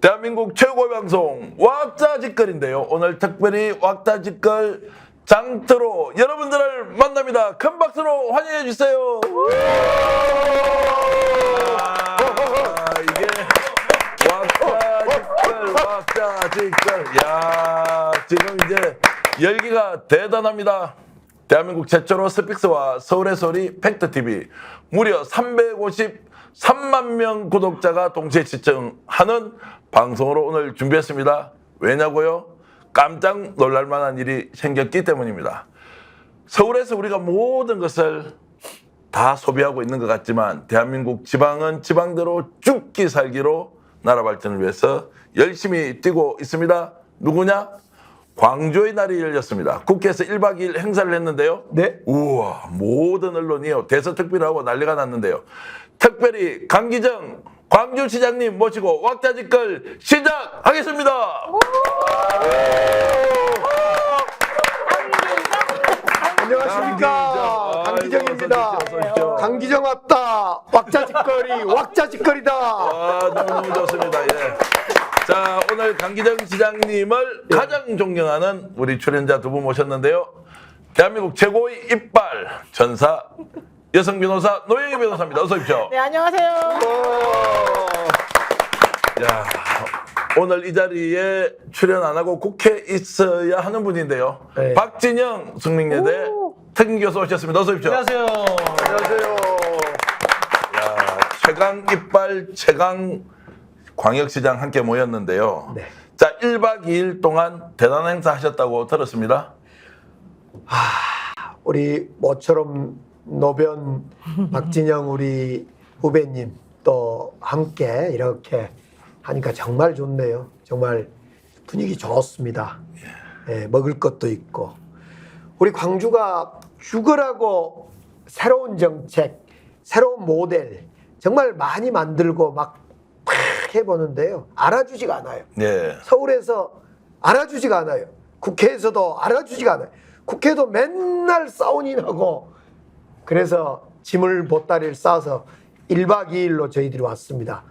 대한민국 최고의 방송 왁자지껄인데요. 오늘 특별히 왁자지껄 장터로 여러분들을 만납니다. 큰 박수로 환영해 주세요. 이게 왁자지껄. 야, 지금 이제 열기가 대단합니다. 대한민국 최초로 스픽스와 서울의 소리 팩트TV 무려 353만 명 구독자가 동시에 시청하는 방송으로 오늘 준비했습니다. 왜냐고요? 깜짝 놀랄 만한 일이 생겼기 때문입니다. 서울에서 우리가 모든 것을 다 소비하고 있는 것 같지만 대한민국 지방은 지방대로 죽기 살기로 나라 발전을 위해서 열심히 뛰고 있습니다. 누구냐? 광주의 날이 열렸습니다. 국회에서 1박 2일 행사를 했는데요. 네. 우와, 모든 언론이요. 대서특필하고 난리가 났는데요. 특별히 강기정 광주시장님 모시고 왁자지껄 시작하겠습니다. 안녕하십니까. 강기정입니다. 어서 오십시오. 강기정 왔다. 왁자지껄이 왁자지껄이다. 아, 너무 좋습니다. 예. 자, 오늘 강기정 시장님을 가장 존경하는 우리 출연자 두 분 모셨는데요. 대한민국 최고의 이빨 전사 여성 변호사 노영희 변호사입니다. 어서 오십시오. 네, 안녕하세요. 야, 오늘 이 자리에 출연 안 하고 국회에 있어야 하는 분인데요. 네. 박진영 숙명여대 특임교수 오셨습니다. 어서 오십시오. 안녕하세요. 안녕하세요. 야, 최강 이빨 최강 광역시장 함께 모였는데요. 네. 자, 1박 2일 동안 대단한 행사 하셨다고 들었습니다. 우리 모처럼 노변 박진영 우리 후배님 또 함께 이렇게 하니까 정말 좋네요. 정말 분위기 좋습니다. 예, 먹을 것도 있고 우리 광주가 죽으라고 새로운 정책, 새로운 모델 정말 많이 만들고 막 해보는데요. 알아주지가 않아요. 예. 서울에서 알아주지가 않아요. 국회에서도 알아주지가 않아요. 국회도 맨날 싸우니하고 그래서 짐을 보따리를 싸서 1박 2일로 저희들이 왔습니다.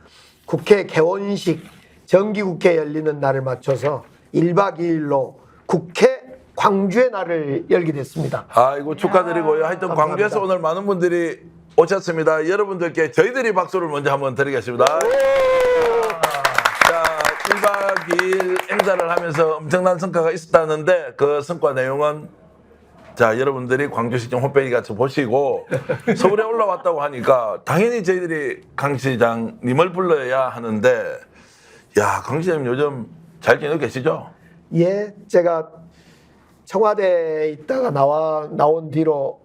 국회 개원식 정기국회 열리는 날을 맞춰서 1박 2일로 국회 광주의 날을 열게 됐습니다. 아이고 축하드리고요. 하여튼 감사합니다. 광주에서 오늘 많은 분들이 오셨습니다. 여러분들께 저희들이 박수를 먼저 한번 드리겠습니다. 자, 1박 2일 행사를 하면서 엄청난 성과가 있었다는데 그 성과 내용은 자, 여러분들이 광주시청 홈페이지 가서 보시고 서울에 올라왔다고 하니까 당연히 저희들이 강 시장님을 불러야 하는데 야, 강 시장님 요즘 잘 지내고 계시죠? 예, 제가 청와대에 있다가 나온 뒤로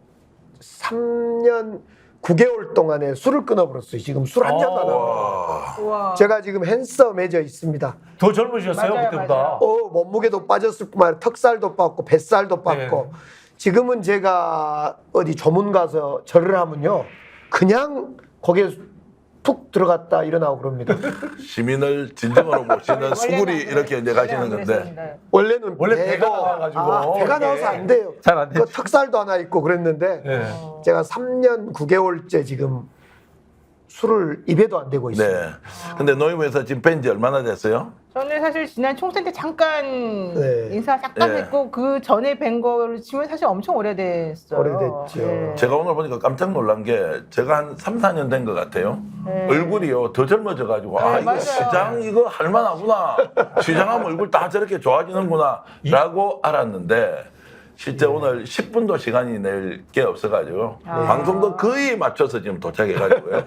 3년 9개월 동안에 술을 끊어버렸어요. 지금 술 한 잔도 안 하고. 와. 우와. 제가 지금 핸서 맺어 있습니다. 더 젊으셨어요 맞아요, 그때보다. 맞아요. 몸무게도 빠졌을 뿐만 아니라 턱살도 빠졌고 뱃살도 빠졌고 네. 지금은 제가 어디 조문 가서 절을 하면요 그냥 거기에 푹 들어갔다 일어나고 그럽니다. 시민을 진정으로 모시는 수구리 이렇게 이제 가시는 건데 원래는 원래 배가 나와가지고 배가 이게 나와서 안 돼요. 잘안 그 되죠. 턱살도 하나 있고 그랬는데 네. 제가 3년 9개월째 지금 술을 입에도 안 대고 있어요. 네. 근데 노이부에서 지금 뵌 지 얼마나 됐어요? 저는 사실 지난 총선 때 잠깐 네. 인사 잠깐 네. 했고 그 전에 뵌 거를 치면 사실 엄청 오래됐어요. 오래됐죠. 제가 오늘 보니까 깜짝 놀란 게 제가 한 3, 4년 된 것 같아요. 네. 얼굴이요 더 젊어져가지고 아 네, 이거 맞아요. 시장 이거 할만하구나. 시장하면 얼굴 다 저렇게 좋아지는구나 라고 알았는데 실제 오늘 10분도 시간이 낼 게 없어가지고 아. 방송도 거의 맞춰서 지금 도착해가지고요.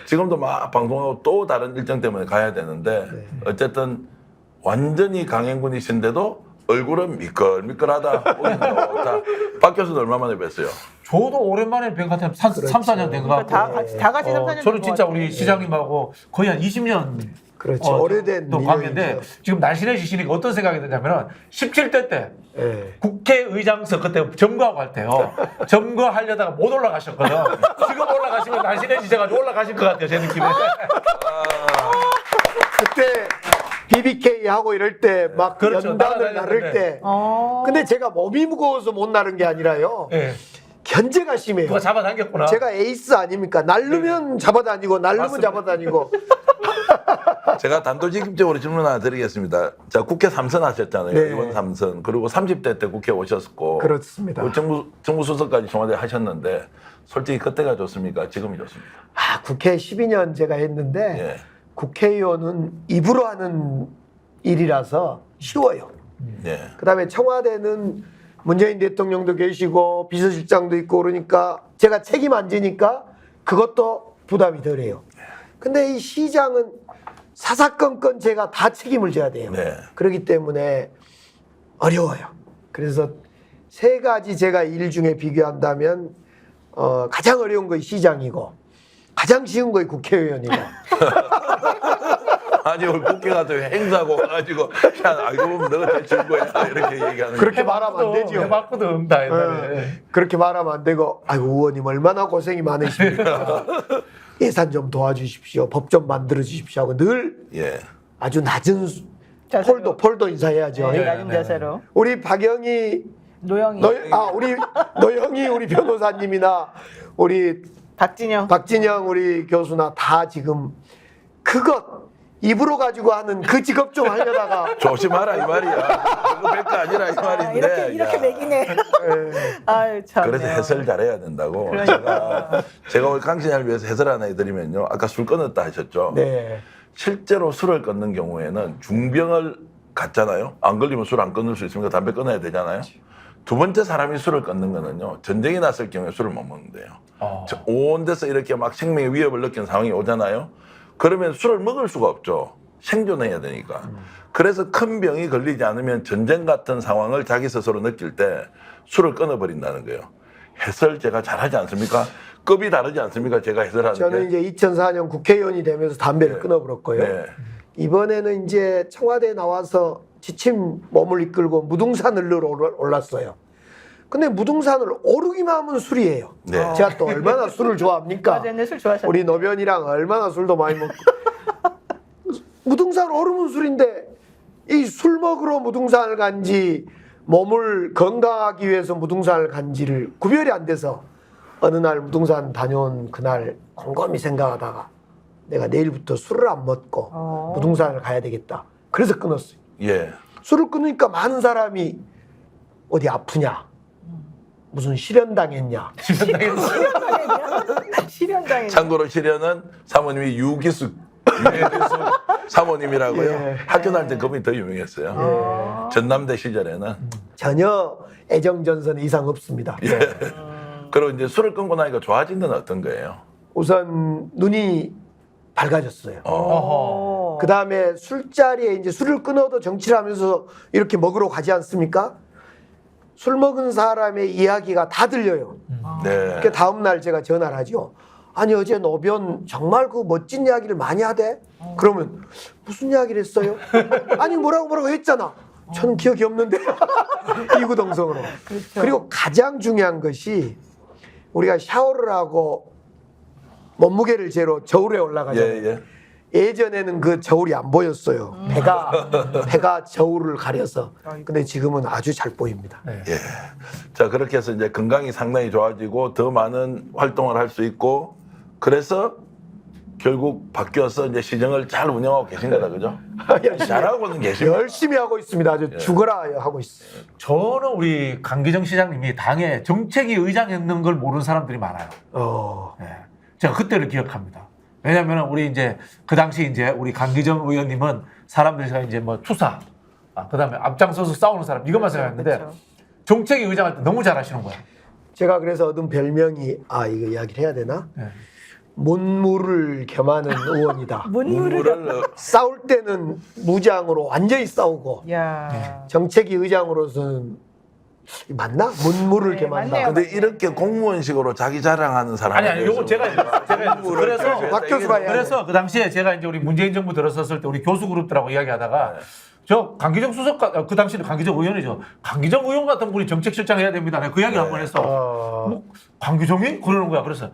지금도 막 방송하고 또 다른 일정 때문에 가야 되는데 어쨌든 완전히 강행군이신데도 얼굴은 미끌미끌하다. 박 교수는 얼마 만에 뵀어요? 저도 오랜만에 뵌 것 같아요. 3, 4년 된 것 그러니까 같고. 다 같이 3, 4년 저는 진짜 우리 시장님하고 거의 한 20년 그렇죠. 오래된 또 관계인데 인연이죠. 지금 날씬해지시니까 어떤 생각이 드냐면은 17대 때 예. 국회의장석 그때 점거하고 할 때요. 점거하려다가 못 올라가셨거든. 지금 올라가시면 날씬해지셔가지고 올라가실 것 같아요. 제 느낌에. 그때 BBK 하고 이럴 때 막 그렇죠. 연단을 날아다녔는데. 나를 때 어. 근데 제가 몸이 무거워서 못 나른 게 아니라요. 예. 견제가 심해요. 누가 잡아당겼구나. 제가 에이스 아닙니까? 날르면 잡아다니고 날르면 맞습니다. 잡아다니고 제가 단도직입적으로 질문 하나 드리겠습니다. 자, 국회 3선 하셨잖아요. 네. 이번 3선. 그리고 30대 때 국회 오셨고. 그렇습니다. 정부 수석까지 청와대 하셨는데 솔직히 그때가 좋습니까? 지금이 좋습니까? 국회 12년 제가 했는데 예. 국회의원은 입으로 하는 일이라서 쉬워요. 예. 그다음에 청와대는 문재인 대통령도 계시고 비서실장도 있고 그러니까 제가 책임 안 지니까 그것도 부담이 덜해요. 근데 이 시장은 사사건건 제가 다 책임을 져야 돼요. 네. 그렇기 때문에 어려워요. 그래서 세 가지 제가 일 중에 비교한다면 가장 어려운 거 시장이고 가장 쉬운 거 국회의원이고 아니 오늘 국회 가서 행사고 가지고 야 알고 보면 너가 제일 즐거워야 이렇게 얘기하는 그렇게 말하면 안 되죠. 해봤거든 다 옛날에. 그렇게 말하면 안 되고 아이고 의원님 얼마나 고생이 많으십니까. 예산 좀 도와주십시오. 법 좀 만들어 주십시오 하고 늘 예. 아주 낮은 자세로. 폴도 인사해야죠. 네, 네, 낮은 네. 자세로. 우리 박영희 노영이, 우리 노영희 우리 변호사님이나 우리 박진영. 우리 교수나 다 지금 그것 입으로 가지고 하는 그 직업 좀 하려다가 조심하라 이 말이야. 그거 별거 아니라 이 말인데. 이렇게 야. 매기네. 아유 참. 그래서 해설 잘해야 된다고. 그러니까. 제가 오늘 강신양을 위해서 해설 하나 해드리면요. 아까 술 끊었다 하셨죠. 네. 실제로 술을 끊는 경우에는 중병을 갖잖아요. 안 걸리면 술 안 끊을 수 있으니까 담배 끊어야 되잖아요. 두 번째 사람이 술을 끊는 거는요. 전쟁이 났을 경우에 술을 못 먹는데요. 온 데서 이렇게 막 생명의 위협을 느끼는 상황이 오잖아요. 그러면 술을 먹을 수가 없죠. 생존해야 되니까. 그래서 큰 병이 걸리지 않으면 전쟁 같은 상황을 자기 스스로 느낄 때 술을 끊어버린다는 거예요. 해설 제가 잘하지 않습니까? 급이 다르지 않습니까? 제가 해설하는 저는 게. 이제 2004년 국회의원이 되면서 담배를 네. 끊어버렸고요. 네. 이번에는 이제 청와대에 나와서 지친 몸을 이끌고 무등산을 늘어 올랐어요. 근데 무등산을 오르기만 하면 술이에요. 네. 제가 또 얼마나 술을 좋아합니까? 맞아, 옛날 술 좋아하셨는데. 우리 노변이랑 얼마나 술도 많이 먹고. 무등산 오르면 술인데 이 술 먹으러 무등산을 간지 몸을 건강하기 위해서 무등산을 간지를 구별이 안 돼서 어느 날 무등산 다녀온 그날 곰곰이 생각하다가 내가 내일부터 술을 안 먹고 무등산을 가야 되겠다. 그래서 끊었어요. 예. 술을 끊으니까 많은 사람이 어디 아프냐? 무슨 실현당했냐? 실현당했냐? 참고로 실현은 사모님이 유기숙 사모님이라고요. 예. 학교 다닐 때 그분이 더 유명했어요. 전남대 시절에는. 전혀 애정전선 이상 없습니다. 예. 그리고 이제 술을 끊고 나니까 좋아진 건 어떤 거예요? 우선 눈이 밝아졌어요. 어허. 그 다음에 술자리에 이제 술을 끊어도 정치를 하면서 이렇게 먹으러 가지 않습니까? 술 먹은 사람의 이야기가 다 들려요. 네. 그 다음날 제가 전화를 하죠. 아니 어제 노변 정말 그 멋진 이야기를 많이 하대? 그러면 무슨 이야기를 했어요? 아니 뭐라고 했잖아. 저는 기억이 없는데 이구동성으로. 그렇죠. 그리고 가장 중요한 것이 우리가 샤워를 하고 몸무게를 재러 저울에 올라가잖아요. 예. 예전에는 그 저울이 안 보였어요. 배가 저울을 가려서. 근데 지금은 아주 잘 보입니다. 네. 예. 자, 그렇게 해서 이제 건강이 상당히 좋아지고 더 많은 활동을 할 수 있고 그래서 결국 바뀌어서 이제 시정을 잘 운영하고 계신 거다, 그죠? 잘하고는 계십니다. 열심히 하고 있습니다. 아주 죽어라 하고 있어요. 저는 우리 강기정 시장님이 당에 정책위 의장했는 걸 모르는 사람들이 많아요. 예. 제가 그때를 기억합니다. 왜냐하면 우리 이제 그 당시 이제 우리 강기정 의원님은 사람들이 이제 뭐 투사, 그다음에 앞장서서 싸우는 사람 이것만 생각했는데 그렇죠. 정책위 의장할 때 너무 잘하시는 거야. 제가 그래서 얻은 별명이 이거 이야기를 해야 되나? 네. 문무를 겸하는 의원이다. 문물을 싸울 때는 무장으로 완전히 싸우고 야. 정책위 의장으로서는 맞나? 문무를 네, 겸한다. 맞네요. 근데 이렇게 공무원식으로 자기 자랑하는 사람이 아니 요거 제가 그래서 박 교수가 해야 그래서 그 당시에 제가 이제 우리 문재인 정부 들어섰을 때 우리 교수 그룹들하고 이야기하다가 저 강기정 수석 그 당시는 강기정 의원이죠. 강기정 의원 같은 분이 정책실장 해야 됩니다. 내가 그 이야기 를 한번 했어. 뭐, 강기정이 그러는 거야. 그래서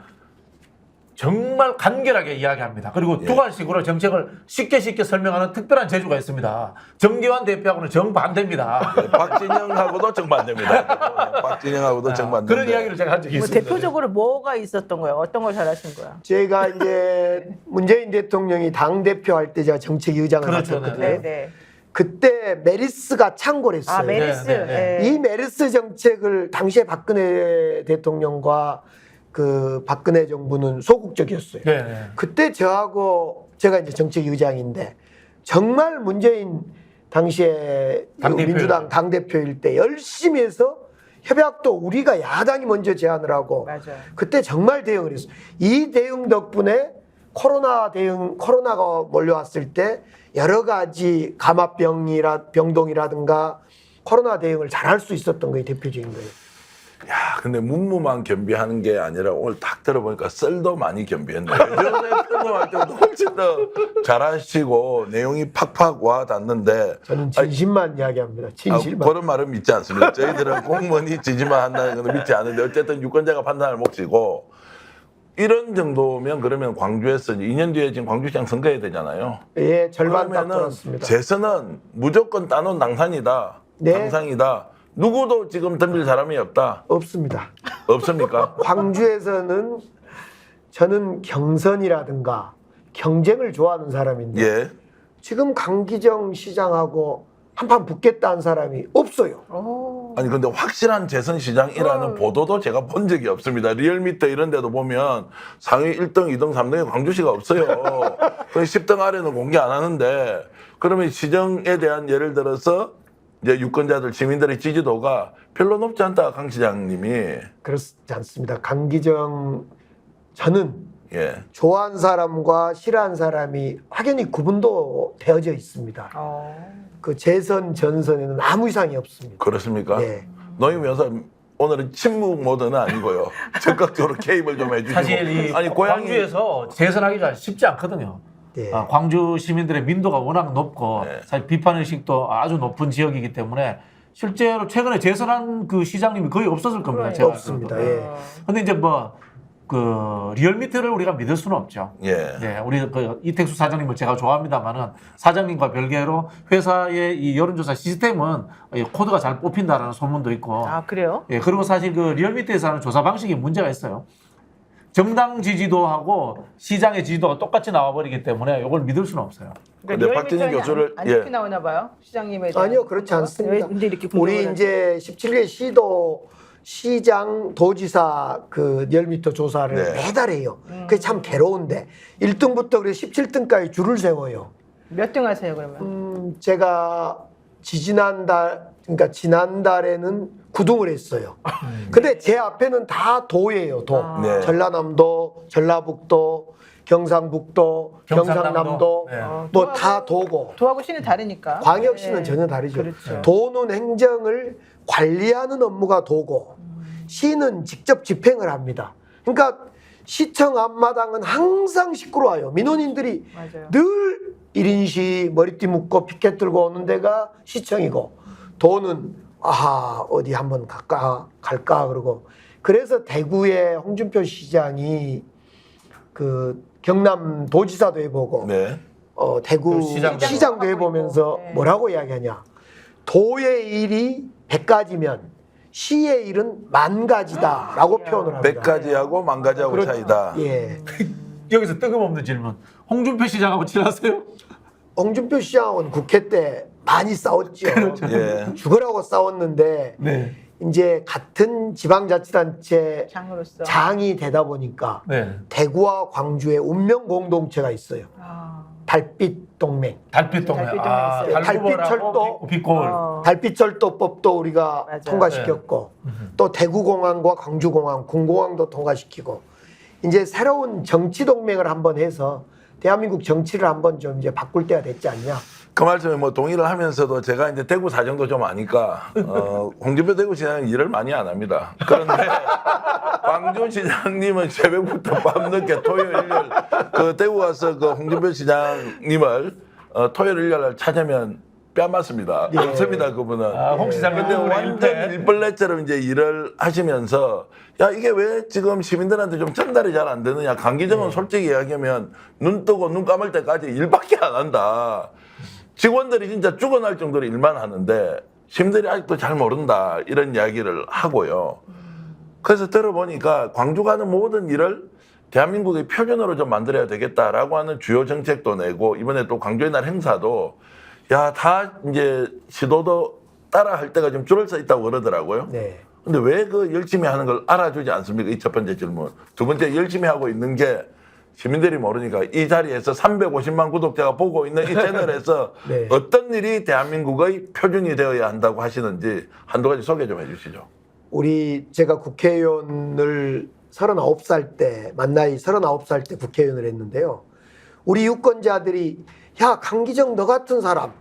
정말 간결하게 이야기합니다. 그리고 두괄식으로 정책을 쉽게 설명하는 특별한 재주가 있습니다. 정기환 대표하고는 정반대입니다. 박진영하고도 정반대입니다. 박진영하고도 정반대. 그런 이야기를 제가 한 적이 뭐 있습니다. 대표적으로 뭐가 있었던 거예요? 어떤 걸 잘하신 거야? 제가 이제 문재인 대통령이 당 대표 할 때 제가 정책위의장을 그렇죠. 맡았거든요. 네, 네. 그때 메리스가 창궐 했어요. 아, 메리스. 네, 네, 네. 이 메르스 정책을 당시에 박근혜 대통령과 그 박근혜 정부는 소극적이었어요. 네, 네. 그때 저하고 제가 이제 정책위의장인데 정말 문재인 당시에 당대표일 민주당 당대표일 때 열심히 해서 협약도 우리가 야당이 먼저 제안을 하고 맞아요. 그때 정말 대응을 했어요. 이 대응 덕분에 코로나가 몰려왔을 때 여러 가지 감압병동이라든가 코로나 대응을 잘할 수 있었던 거예요. 대표적인 거예요. 야, 근데 문무만 겸비하는 게 아니라 오늘 딱 들어보니까 썰도 많이 겸비했네요. 전에 평범할 때보다 훨씬 더 잘하시고 내용이 팍팍 와 닿는데 저는 진실만 이야기합니다. 진실만. 그런 말은 믿지 않습니다. 저희들은 공무원이 지지만 한다는 건 믿지 않는데 어쨌든 유권자가 판단할 몫이고 이런 정도면 그러면 광주에서 2년 뒤에 지금 광주시장 선거해야 되잖아요. 예, 절반 딱 그러면은 돌았습니다. 재선은 무조건 따놓은 당산이다. 네. 당상이다. 누구도 지금 덤빌 사람이 없다. 없습니다. 없습니까? 광주에서는 저는 경선이라든가 경쟁을 좋아하는 사람인데 예. 지금 강기정 시장하고 한판 붙겠다는 사람이 없어요. 오. 아니 근데 확실한 재선 시장이라는 보도도 제가 본 적이 없습니다. 리얼미터 이런 데도 보면 상위 1등, 2등, 3등에 광주시가 없어요. 그 10등 아래는 공개 안 하는데 그러면 시정에 대한 예를 들어서 이제 유권자들, 시민들의 지지도가 별로 높지 않다, 강 시장님이. 그렇지 않습니다. 강기정 저는 예. 좋아하는 사람과 싫어하는 사람이 확연히 구분도 되어져 있습니다. 그 재선, 전선에는 아무 이상이 없습니다. 그렇습니까? 예. 노임 여사 오늘은 침묵 모드는 아니고요. 적극적으로 개입을 좀 해주시고. 사실 이 아니 고향이 광주에서 재선하기가 쉽지 않거든요. 예. 광주 시민들의 민도가 워낙 높고 네. 사실 비판 의식도 아주 높은 지역이기 때문에 실제로 최근에 재선한 그 시장님이 거의 없었을 겁니다. 제가 없습니다. 알기로도. 예. 근데 이제 뭐 그 리얼미터를 우리가 믿을 수는 없죠. 예. 네, 우리 그 이택수 사장님을 제가 좋아합니다만은 사장님과 별개로 회사의 이 여론조사 시스템은 이 코드가 잘 뽑힌다라는 소문도 있고. 아, 그래요? 예, 그리고 사실 그 리얼미터에서 하는 조사 방식에 문제가 있어요. 정당 지지도하고 시장의 지지도가 똑같이 나와버리기 때문에 이걸 믿을 수는 없어요. 근데 박진희 교수를 안 좋게 나오나 봐요? 시장님에 대한 아니요, 그렇지 평가가? 않습니다. 왜 이렇게 우리 분석을 이제 17개 시도 시장 도지사 그 열미터 조사를 네. 매달 해요. 그게 참 괴로운데 1등부터 그래 17등까지 줄을 세워요. 몇 등 하세요, 그러면? 제가 그러니까 지난달에는 9등을 했어요. 근데 제 앞에는 다 도예요, 도. 네. 전라남도, 전라북도, 경상북도, 경상남도, 네. 뭐 다 도고. 도하고 시는 다르니까. 광역시는 네. 전혀 다르죠. 그렇죠. 도는 행정을 관리하는 업무가 도고 시는 직접 집행을 합니다. 그러니까 시청 앞마당은 항상 시끄러워요. 민원인들이 맞아요. 늘 1인 시 머리띠 묶고 피켓 들고 오는 데가 시청이고 도는 아하 어디 한번 갈까 그러고 그래서 대구의 홍준표 시장이 그 경남 도지사도 해보고 네. 대구 그 시장도 시장도 하고 해보면서 있고. 네. 뭐라고 이야기하냐 도의 일이 100가지면 시의 일은 10,000가지다라고 표현을 합니다. 100가지하고 10,000가지하고 그렇- 차이다. 예. 여기서 뜬금없는 질문. 홍준표 시장하고 친하세요? 홍준표 시장은 국회 때 많이 싸웠죠. 예. 죽으라고 싸웠는데 네. 이제 같은 지방자치단체 장으로서. 장이 되다 보니까 네. 대구와 광주에 운명 공동체가 있어요. 아. 달빛 동맹. 달빛 동네. 달빛 아, 동네 있어요. 달구벌하고 빛골. 달빛절도법도 우리가 맞아요. 통과시켰고 또 대구공항과 광주공항, 군공항도 통과시키고 이제 새로운 정치 동맹을 한번 해서 대한민국 정치를 한번 좀 이제 바꿀 때가 됐지 않냐. 그 말씀에 뭐 동의를 하면서도 제가 이제 대구 사정도 좀 아니까 홍준표 대구시장은 일을 많이 안 합니다. 그런데 광주시장님은 새벽부터 밤늦게 토요일 그 대구 가서 그 홍준표 시장님을 토요일 일요일 날 찾으면 뺨맞습니다. 예. 없습니다, 그분은. 아, 홍 시장님. 근데 완전 일벌레처럼 이제 일을 하시면서 야 이게 왜 지금 시민들한테 좀 전달이 잘 안 되느냐. 강기정은 솔직히 이야기하면 눈 뜨고 눈 감을 때까지 일밖에 안 한다. 직원들이 진짜 죽어날 정도로 일만 하는데 시민들이 아직도 잘 모른다 이런 이야기를 하고요. 그래서 들어보니까 광주가 하는 모든 일을 대한민국의 표준어로 좀 만들어야 되겠다라고 하는 주요 정책도 내고 이번에 또 광주의 날 행사도 야 다 이제 시도도 따라 할 때가 좀 줄을 서 있다고 그러더라고요. 네. 근데 왜 그 열심히 하는 걸 알아주지 않습니까? 이 첫 번째 질문. 두 번째 열심히 하고 있는 게 시민들이 모르니까 이 자리에서 350만 구독자가 보고 있는 이 채널에서 네. 어떤 일이 대한민국의 표준이 되어야 한다고 하시는지 한두 가지 소개 좀 해주시죠. 제가 국회의원을 39살 때, 만 나이 39살 때 국회의원을 했는데요. 우리 유권자들이 야 강기정 너 같은 사람,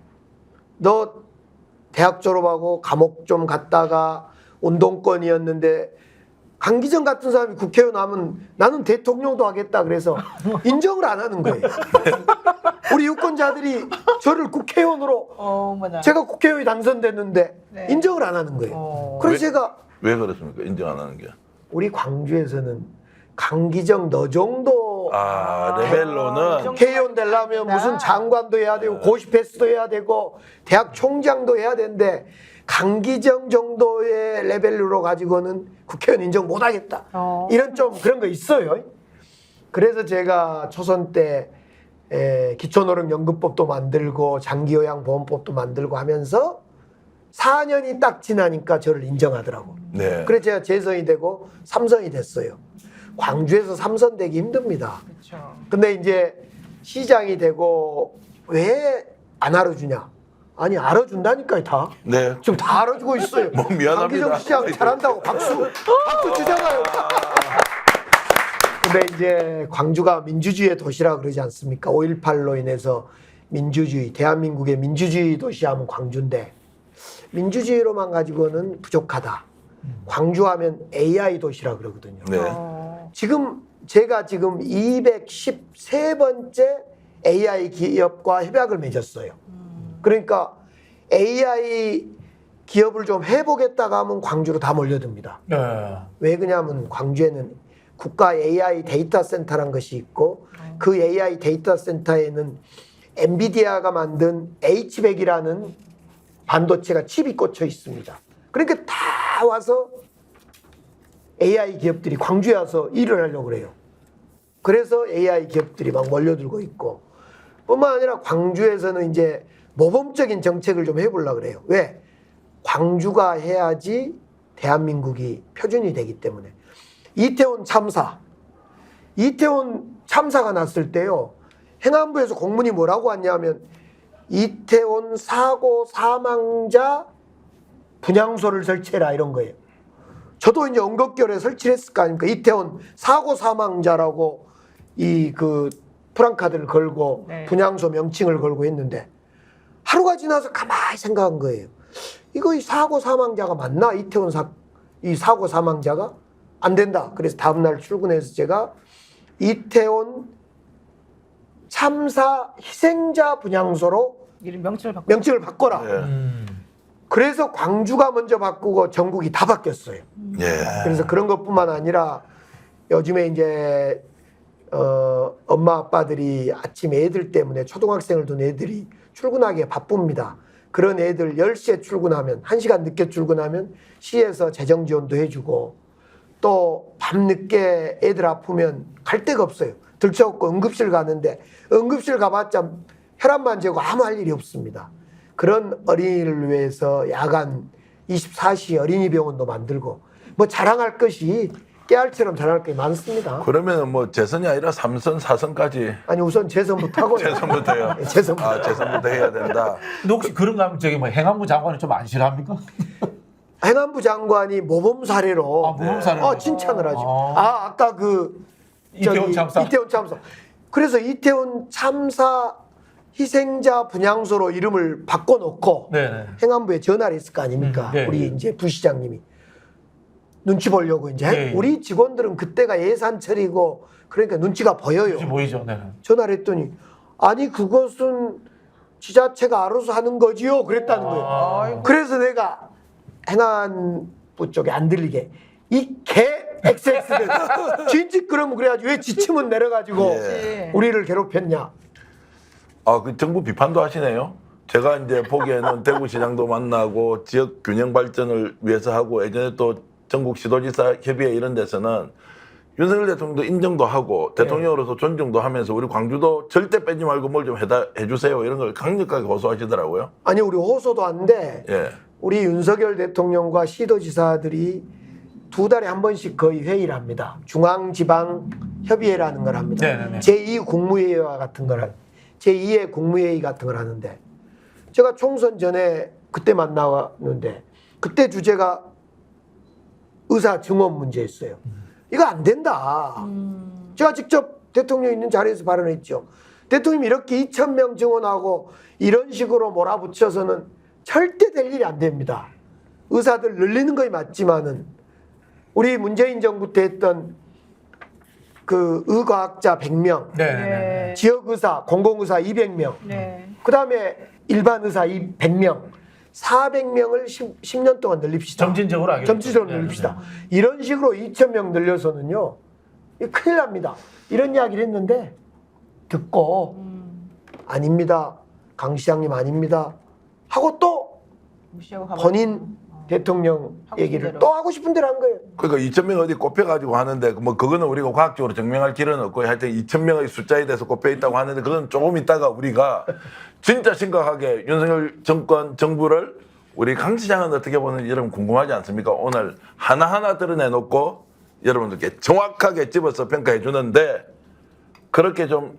너 대학 졸업하고 감옥 좀 갔다가 운동권이었는데 강기정 같은 사람이 국회의원 하면 나는 대통령도 하겠다 그래서 인정을 안 하는 거예요. 우리 유권자들이 저를 국회의원으로 어머나. 제가 국회의원이 당선됐는데 네. 인정을 안 하는 거예요. 그래서 왜? 제가 왜 그렇습니까? 인정 안 하는 게. 우리 광주에서는 강기정 너 정도 레벨로는 국회의원 되려면 무슨 장관도 해야 되고 고시 패스도 해야 되고 대학 총장도 해야 되는데 강기정 정도의 레벨로 가지고는 국회의원 인정 못 하겠다. 이런 좀 그런 거 있어요. 그래서 제가 초선 때 기초노령연금법도 만들고 장기요양보험법도 만들고 하면서 4년이 딱 지나니까 저를 인정하더라고. 네. 그래서 제가 재선이 되고 3선이 됐어요. 광주에서 3선 되기 힘듭니다. 그렇죠. 근데 이제 시장이 되고 왜 안 알아주냐? 아니 알아준다니까요 다. 네. 지금 다 알아주고 있어요. 뭐 미안합니다. 강기정 시장 잘한다고 박수 주잖아요. 근데 이제 광주가 민주주의의 도시라 그러지 않습니까? 5.18로 인해서 민주주의, 대한민국의 민주주의 도시하면 광주인데 민주주의로만 가지고는 부족하다. 광주하면 AI 도시라 그러거든요. 네. 제가 지금 213번째 AI 기업과 협약을 맺었어요. 그러니까 AI 기업을 좀 해보겠다가 하면 광주로 다 몰려듭니다. 네. 왜 그러냐면 광주에는 국가 AI 데이터 센터라는 것이 있고 그 AI 데이터 센터에는 엔비디아가 만든 H100이라는 반도체가 칩이 꽂혀 있습니다. 그러니까 다 와서 AI 기업들이 광주에 와서 일을 하려고 그래요. 그래서 AI 기업들이 막 몰려들고 있고 뿐만 아니라 광주에서는 이제 모범적인 정책을 좀 해보려고 그래요. 왜? 광주가 해야지 대한민국이 표준이 되기 때문에. 이태원 참사가 났을 때요. 행안부에서 공문이 뭐라고 왔냐면 이태원 사고 사망자 분향소를 설치해라 이런 거예요. 저도 이제 언급결에 설치를 했을 거 아닙니까? 이태원 사고 사망자라고 그 프랑카드를 걸고 네. 분향소 명칭을 걸고 했는데 하루가 지나서 가만히 생각한 거예요. 이거 이 사고 사망자가 맞나? 이 사고 사망자가 안 된다. 그래서 다음날 출근해서 제가 이태원 참사 희생자 분향소로 이름 명칭을 명칭을 바꿔라. 네. 그래서 광주가 먼저 바꾸고 전국이 다 바뀌었어요. 예. 그래서 그런 것뿐만 아니라 요즘에 이제 엄마 아빠들이 아침 애들 때문에 초등학생을 둔 애들이 출근하기에 바쁩니다. 그런 애들 10시에 출근하면 1시간 늦게 출근하면 시에서 재정 지원도 해주고 또 밤늦게 애들 아프면 갈 데가 없어요. 들쳐갖고 응급실 가는데 응급실 가봤자 혈압만 재고 아무 할 일이 없습니다. 그런 어린이를 위해서 야간 24시 어린이 병원도 만들고 뭐 자랑할 것이 깨알처럼 자랑할 게 많습니다. 그러면 뭐 재선이 아니라 3선, 4선까지 아니 우선 재선부터 하고요. 재선부터요. 네, 재선부터. 아, 재선부터 해야 된다. 근데 혹시 그런 거 하면 저기 뭐 행안부 장관은 좀 안 싫어합니까? 행안부 장관이 모범 사례로 모범 사례로. 칭찬을 하죠. 아까 이태원 참사. 이태원 참사. 그래서 이태원 참사 희생자 분향소로 이름을 바꿔놓고 네네. 행안부에 전화를 했을 거 아닙니까? 네. 우리 이제 부시장님이 눈치 보려고 이제 네. 우리 직원들은 그때가 예산철이고 그러니까 눈치가 보여요. 혹시 보이죠? 네. 전화를 했더니 아니 그것은 지자체가 알아서 하는 거지요. 그랬다는 거예요. 아이고. 그래서 내가 행안부 쪽에 안 들리게 이 개 XX들 진짜 그러면 그래가지고 왜 지침은 내려가지고 예. 우리를 괴롭혔냐. 아, 그 정부 비판도 하시네요. 제가 이제 보기에는 대구시장도 만나고 지역 균형 발전을 위해서 하고 예전에 또 전국 시도지사 협의회 이런 데서는 윤석열 대통령도 인정도 하고 대통령으로서 존중도 하면서 우리 광주도 절대 빼지 말고 뭘 좀 해주세요 이런 걸 강력하게 호소하시더라고요. 아니 우리 호소도 한데 예. 우리 윤석열 대통령과 시도지사들이 2달에 한 번씩 거의 회의를 합니다. 중앙지방협의회라는 걸 합니다. 네네네. 제2 국무회의와 같은 걸 제2의 국무회의 같은 걸 하는데 제가 총선 전에 그때 만나왔는데 그때 주제가 의사 증원 문제였어요. 이거 안 된다. 제가 직접 대통령 있는 자리에서 발언했죠. 대통령이 이렇게 2,000명 증원하고 이런 식으로 몰아붙여서는 절대 될 일이 안 됩니다. 의사들 늘리는 것이 맞지만은 우리 문재인 정부 때 했던 그 의과학자 100명, 네. 지역의사, 공공의사 200명, 네. 그 다음에 일반 의사 100명, 400명을 10년 동안 늘립시다. 점진적으로 하겠죠. 점진적으로 늘립시다. 이런 식으로 2,000명 늘려서는요, 이거 큰일 납니다. 이런 이야기를 했는데 듣고 아닙니다. 강 시장님 아닙니다. 하고 또 무시하고 가버리고. 본인 대통령 하고 얘기를 싶은 대로. 또 하고 싶은 대로 한 거예요. 그러니까 2,000명 어디 꼽혀가지고 하는데 뭐 그거는 우리가 과학적으로 증명할 길은 없고 하여튼 2,000명의 숫자에 대해서 꼽혀 있다고 하는데 그건 조금 있다가 우리가 진짜 심각하게 윤석열 정권 정부를 우리 강 시장은 어떻게 보는지 여러분 궁금하지 않습니까? 오늘 하나하나 드러내놓고 여러분들께 정확하게 집어서 평가해 주는데 그렇게 좀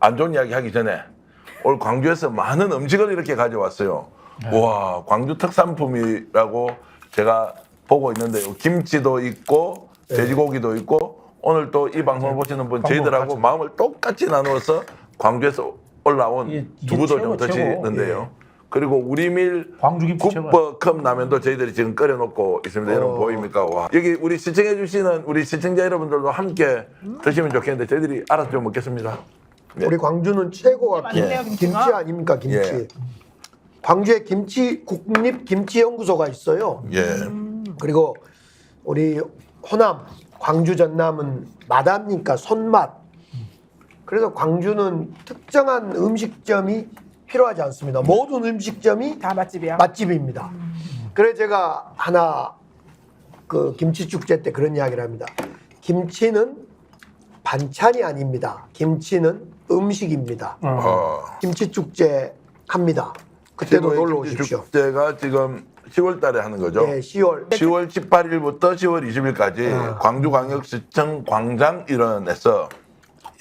안 좋은 이야기 하기 전에 오늘 광주에서 많은 음식을 이렇게 가져왔어요. 와, 광주 특산품이라고 제가 보고 있는데요. 김치도 있고 돼지고기도 있고 오늘 또 이 방송을 보시는 분 저희들하고 마음을 똑같이 나누어서 광주에서 올라온 이게 두부도 최고, 좀 최고. 드시는데요. 그리고 우리밀 광주 김치 최고야. 국버컵 라면도 저희들이 지금 끓여놓고 있습니다. 여러분 보입니까? 와. 여기 우리 시청해 주시는 우리 시청자 여러분들도 함께 드시면 좋겠는데 저희들이 알아서 좀 먹겠습니다. 우리 광주는 최고가 많네요, 김치 김치가. 아닙니까? 김치. 예. 광주에 김치 국립 김치연구소가 있어요. 예. 그리고 우리 호남, 광주 전남은 맛합니까? 손맛. 그래서 광주는 특정한 음식점이 필요하지 않습니다. 모든 음식점이 다 맛집이야. 맛집입니다. 그래서 제가 하나 그 김치 축제 때 그런 이야기를 합니다. 김치는 반찬이 아닙니다. 김치는 음식입니다. 김치 축제 합니다. 그때도 놀러 오십시오. 축제가 지금 10월 달에 하는 거죠? 네, 10월. 10월 18일부터 10월 20일까지 광주광역시청 광장 일원에서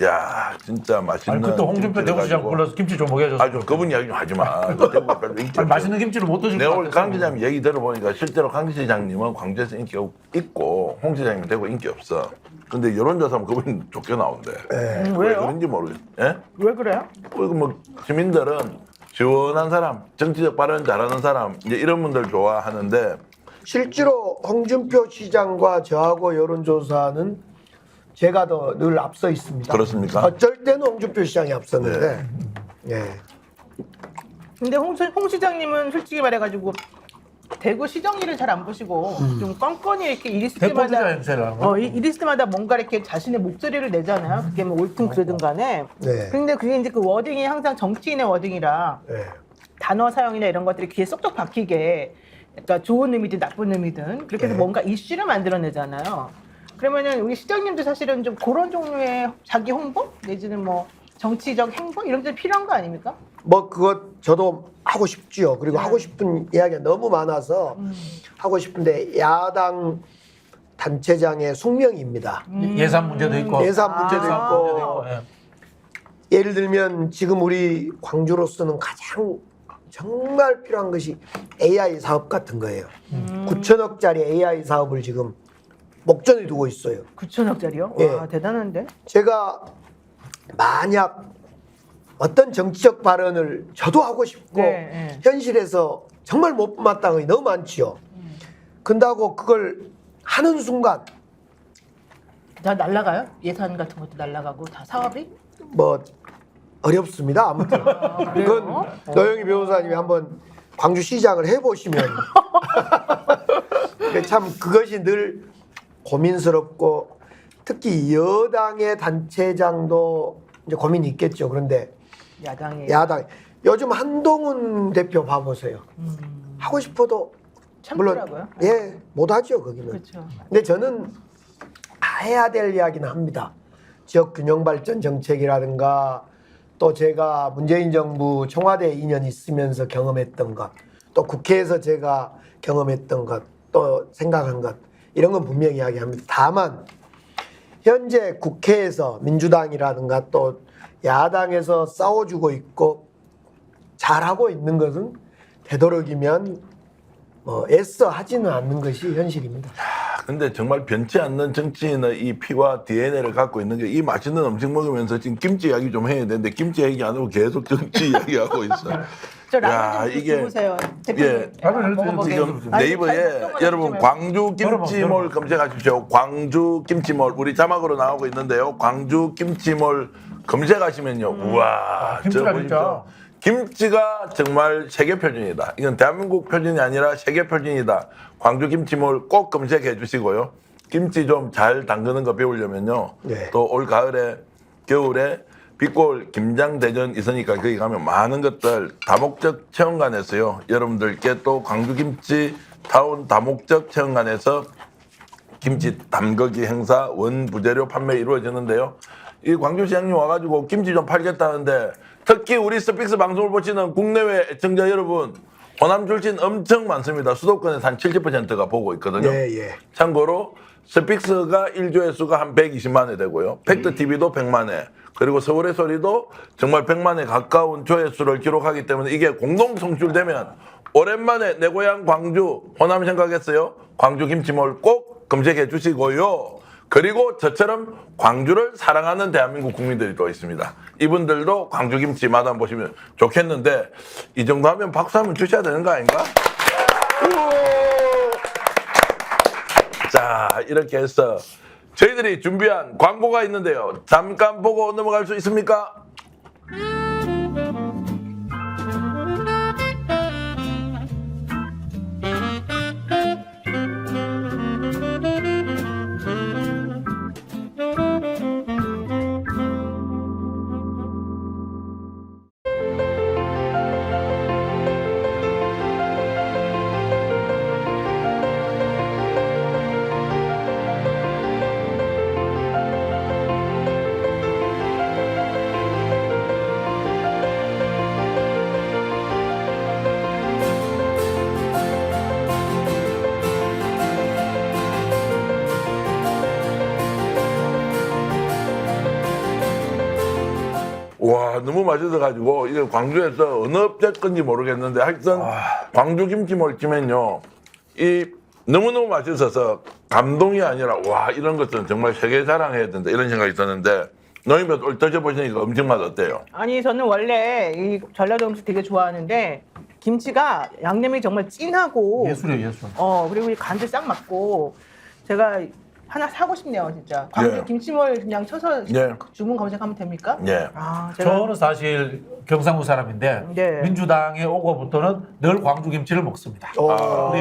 야 진짜 맛있는 아니 그때 홍준표 김치를 대구시장 가지고 불러서 김치 좀 먹여 줬어. 아주 그분 이야기 좀 하지 마. 너 대구가 별로 인기 없어. 맛있는 김치를 못 드실 내가 것 오늘 같아서. 강 시장님 얘기 들어보니까 실제로 강 시장님은 광주에서 인기 있고 홍 시장님은 대구 인기 없어. 근데 여론조사하면 그분이 좋게 나온대. 왜 왜요? 그런지 모르겠어. 예? 왜 그래요? 뭐 시민들은 시원한 사람, 정치적 발언 잘하는 사람 이제 이런 분들 좋아하는데 실제로 홍준표 시장과 저하고 여론조사는 제가 더 늘 앞서 있습니다. 그렇습니까? 어쩔 때는 홍준표 시장이 앞섰는데. 예. 근데 홍 시장님은 솔직히 말해가지고 대구 시정 일을 잘 안 보시고 좀 껌껌이 이렇게 일 있을 대포주자 때마다 행세를 하는 거. 일 있을 때마다 뭔가 이렇게 자신의 목소리를 내잖아요. 그게 뭐 옳든 그르든 간에. 네. 근데 그게 이제 그 워딩이 항상 정치인의 워딩이라 예. 단어 사용이나 이런 것들이 귀에 쏙쏙 박히게 그러니까 좋은 의미든 나쁜 의미든 그렇게 해서 네. 뭔가 이슈를 만들어내잖아요. 그러면은 우리 시장님도 사실은 좀 그런 종류의 자기 홍보 내지는 뭐 정치적 행보 이런 게 필요한 거 아닙니까? 뭐 그것 저도 하고 싶지요. 그리고 하고 싶은 이야기가 너무 많아서 하고 싶은데 야당 단체장의 숙명입니다. 예산 문제도 있고. 예산 문제도 예산 있고. 문제도 있고. 예. 예를 들면 지금 우리 광주로서는 가장 정말 필요한 것이 AI 사업 같은 거예요. 9천억짜리 AI 사업을 지금 목전에 두고 있어요. 9천억짜리요? 예. 와 대단한데? 제가 만약 어떤 정치적 발언을 저도 하고 싶고 네, 현실에서 정말 못 마땅한 게 너무 많지요. 근다고 그걸 하는 순간 다 날라가요? 예산 같은 것도 날라가고 다 사업이? 뭐 어렵습니다. 아무튼 이건 노영희 변호사님이 한번 광주시장을 해보시면 참 그것이 늘 고민스럽고 특히 여당의 단체장도 이제 고민이 있겠죠. 그런데 야당 요즘 한동훈 대표 봐보세요. 하고 싶어도 물론 참더라고요. 예 못하죠 거기는. 그렇죠. 근데 저는 해야 될 이야기는 합니다. 지역 균형 발전 정책이라든가 또 제가 문재인 정부 청와대 2년 있으면서 경험했던 것, 또 국회에서 제가 경험했던 것, 또 생각한 것 이런 건 분명히 이야기합니다. 다만 현재 국회에서 민주당이라든가 또 야당에서 싸워주고 있고 잘하고 있는 것은 되도록이면 애써 하지는 않는 것이 현실입니다. 근데 정말 변치 않는 정치인의 이 피와 DNA를 갖고 있는 게 이 맛있는 음식 먹으면서 지금 김치 이야기 좀 해야 되는데 김치 얘기 안 하고 계속 정치 이야기하고 있어. 저 야, 라면 좀 이게- 주세요. 예. 대표님. 라면 먹어보게. 지금 아니, 네이버에 잘 먹는 여러분 거 광주 김치몰 여러분. 검색하십시오. 광주 김치몰 우리 자막으로 나오고 있는데요. 광주 김치몰 검색하시면요. 우와, 김치가 저 진짜. 보십시오. 김치가 정말 세계 표준이다. 이건 대한민국 표준이 아니라 세계 표준이다. 광주 김치몰 꼭 검색해 주시고요. 김치 좀 잘 담그는 거 배우려면요. 네. 또 올 가을에 겨울에 빛골 김장대전 있으니까 거기 가면 많은 것들 다목적 체험관에서요. 여러분들께 또 광주김치 타운 다목적 체험관에서 김치 담그기 행사 원부재료 판매 이루어지는데요. 이 광주시장님 와가지고 김치 좀 팔겠다는데 특히 우리 스픽스 방송을 보시는 국내외 애청자 여러분 호남 출신 엄청 많습니다. 수도권에서 한 70%가 보고 있거든요. 예. 참고로 스픽스가 1조회수가 한 120만 회 되고요. 팩트TV도 100만 회. 그리고 서울의 소리도 정말 100만 회 가까운 조회수를 기록하기 때문에 이게 공동 송출되면 오랜만에 내 고향 광주 호남 생각했어요. 광주 김치몰 꼭 검색해 주시고요. 그리고 저처럼 광주를 사랑하는 대한민국 국민들이 또 있습니다. 이분들도 광주 김치 맛 한번 보시면 좋겠는데 이 정도 하면 박수 한번 주셔야 되는 거 아닌가? 자, 이렇게 해서 저희들이 준비한 광고가 있는데요. 잠깐 보고 넘어갈 수 있습니까? 와, 너무 맛있어가지고 이게 광주에서 어느 업체 건지 모르겠는데 하여튼 광주 김치몰 치면요 이 너무너무 맛있어서 감동이 아니라 와 이런 것은 정말 세계 자랑해야 된다 이런 생각이 있었는데 너희몇 올 드셔보시니까 음식 맛 어때요? 아니 저는 원래 이 전라도 음식 되게 좋아하는데 김치가 양념이 정말 진하고 예술이에요, 예술. 그리고 이 간도 싹 맞고 제가 하나 사고 싶네요 진짜. 광주 예. 김치몰 그냥 쳐서 예. 주문 검색하면 됩니까? 예. 아 제가 저는 사실 경상도 사람인데 네. 민주당에 오고부터는 늘 광주 김치를 먹습니다. 우리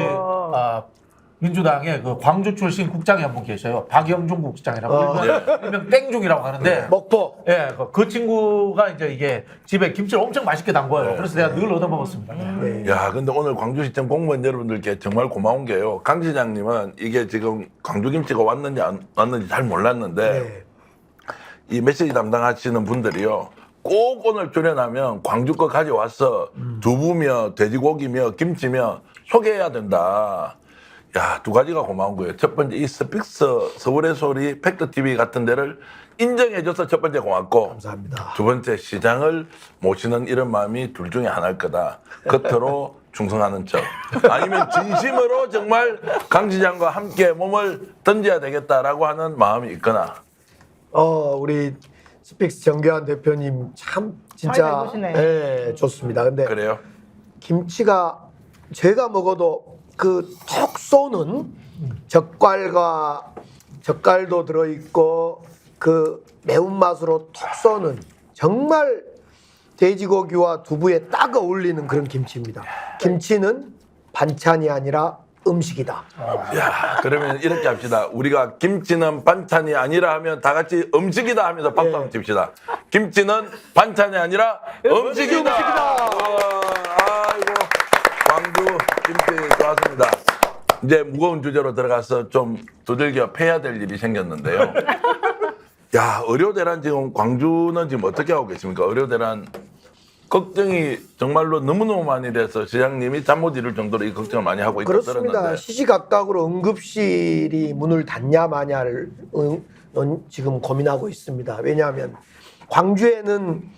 민주당의 그 광주 출신 국장이 한 분 계셔요. 박영중 국장이라고 일명 땡중이라고 하는데 먹보. 예, 그 친구가 이제 이게 집에 김치를 엄청 맛있게 담궈요. 그래서 내가 늘 얻어 먹었습니다. 야, 근데 오늘 광주시청 공무원 여러분들께 정말 고마운 게요. 강 시장님은 이게 지금 광주김치가 왔는지 안 왔는지 잘 몰랐는데 네. 이 메시지 담당하시는 분들이요. 꼭 오늘 출연하면 광주 거 가져와서 두부며 돼지고기며 김치며 소개해야 된다. 야, 두 가지가 고마운 거예요. 첫 번째 이 스픽스 서울의 소리 팩트TV 같은 데를 인정해줘서 첫 번째 고맙고 감사합니다. 두 번째 시장을 모시는 이런 마음이 둘 중에 하나일 거다. 겉으로 충성하는 척 아니면 진심으로 정말 강 시장과 함께 몸을 던져야 되겠다라고 하는 마음이 있거나 우리 스픽스 정교한 대표님 참 잘 진짜 보시네. 예, 좋습니다. 근데 그래요. 김치가 제가 먹어도 그 톡 쏘는 젓갈도 들어있고 그 매운맛으로 톡 쏘는 정말 돼지고기와 두부에 딱 어울리는 그런 김치입니다. 김치는 반찬이 아니라 음식이다. 야, 그러면 이렇게 합시다. 우리가 김치는 반찬이 아니라 하면 다 같이 음식이다 하면서 박수 한번 칩시다. 김치는 반찬이 아니라 음식이다. 아이고, 광주 김치 좋았습니다. 이제 무거운 주제로 들어가서 좀 두들겨 패야 될 일이 생겼는데요. 야, 의료대란 지금 광주는 지금 어떻게 하고 계십니까? 의료대란 걱정이 정말로 너무너무 많이 돼서 시장님이 잠 못 이룰 정도로 이 걱정을 많이 하고 있다고 그렇습니다. 들었는데. 시시각각으로 응급실이 문을 닫냐 마냐를 지금 고민하고 있습니다. 왜냐하면 광주에는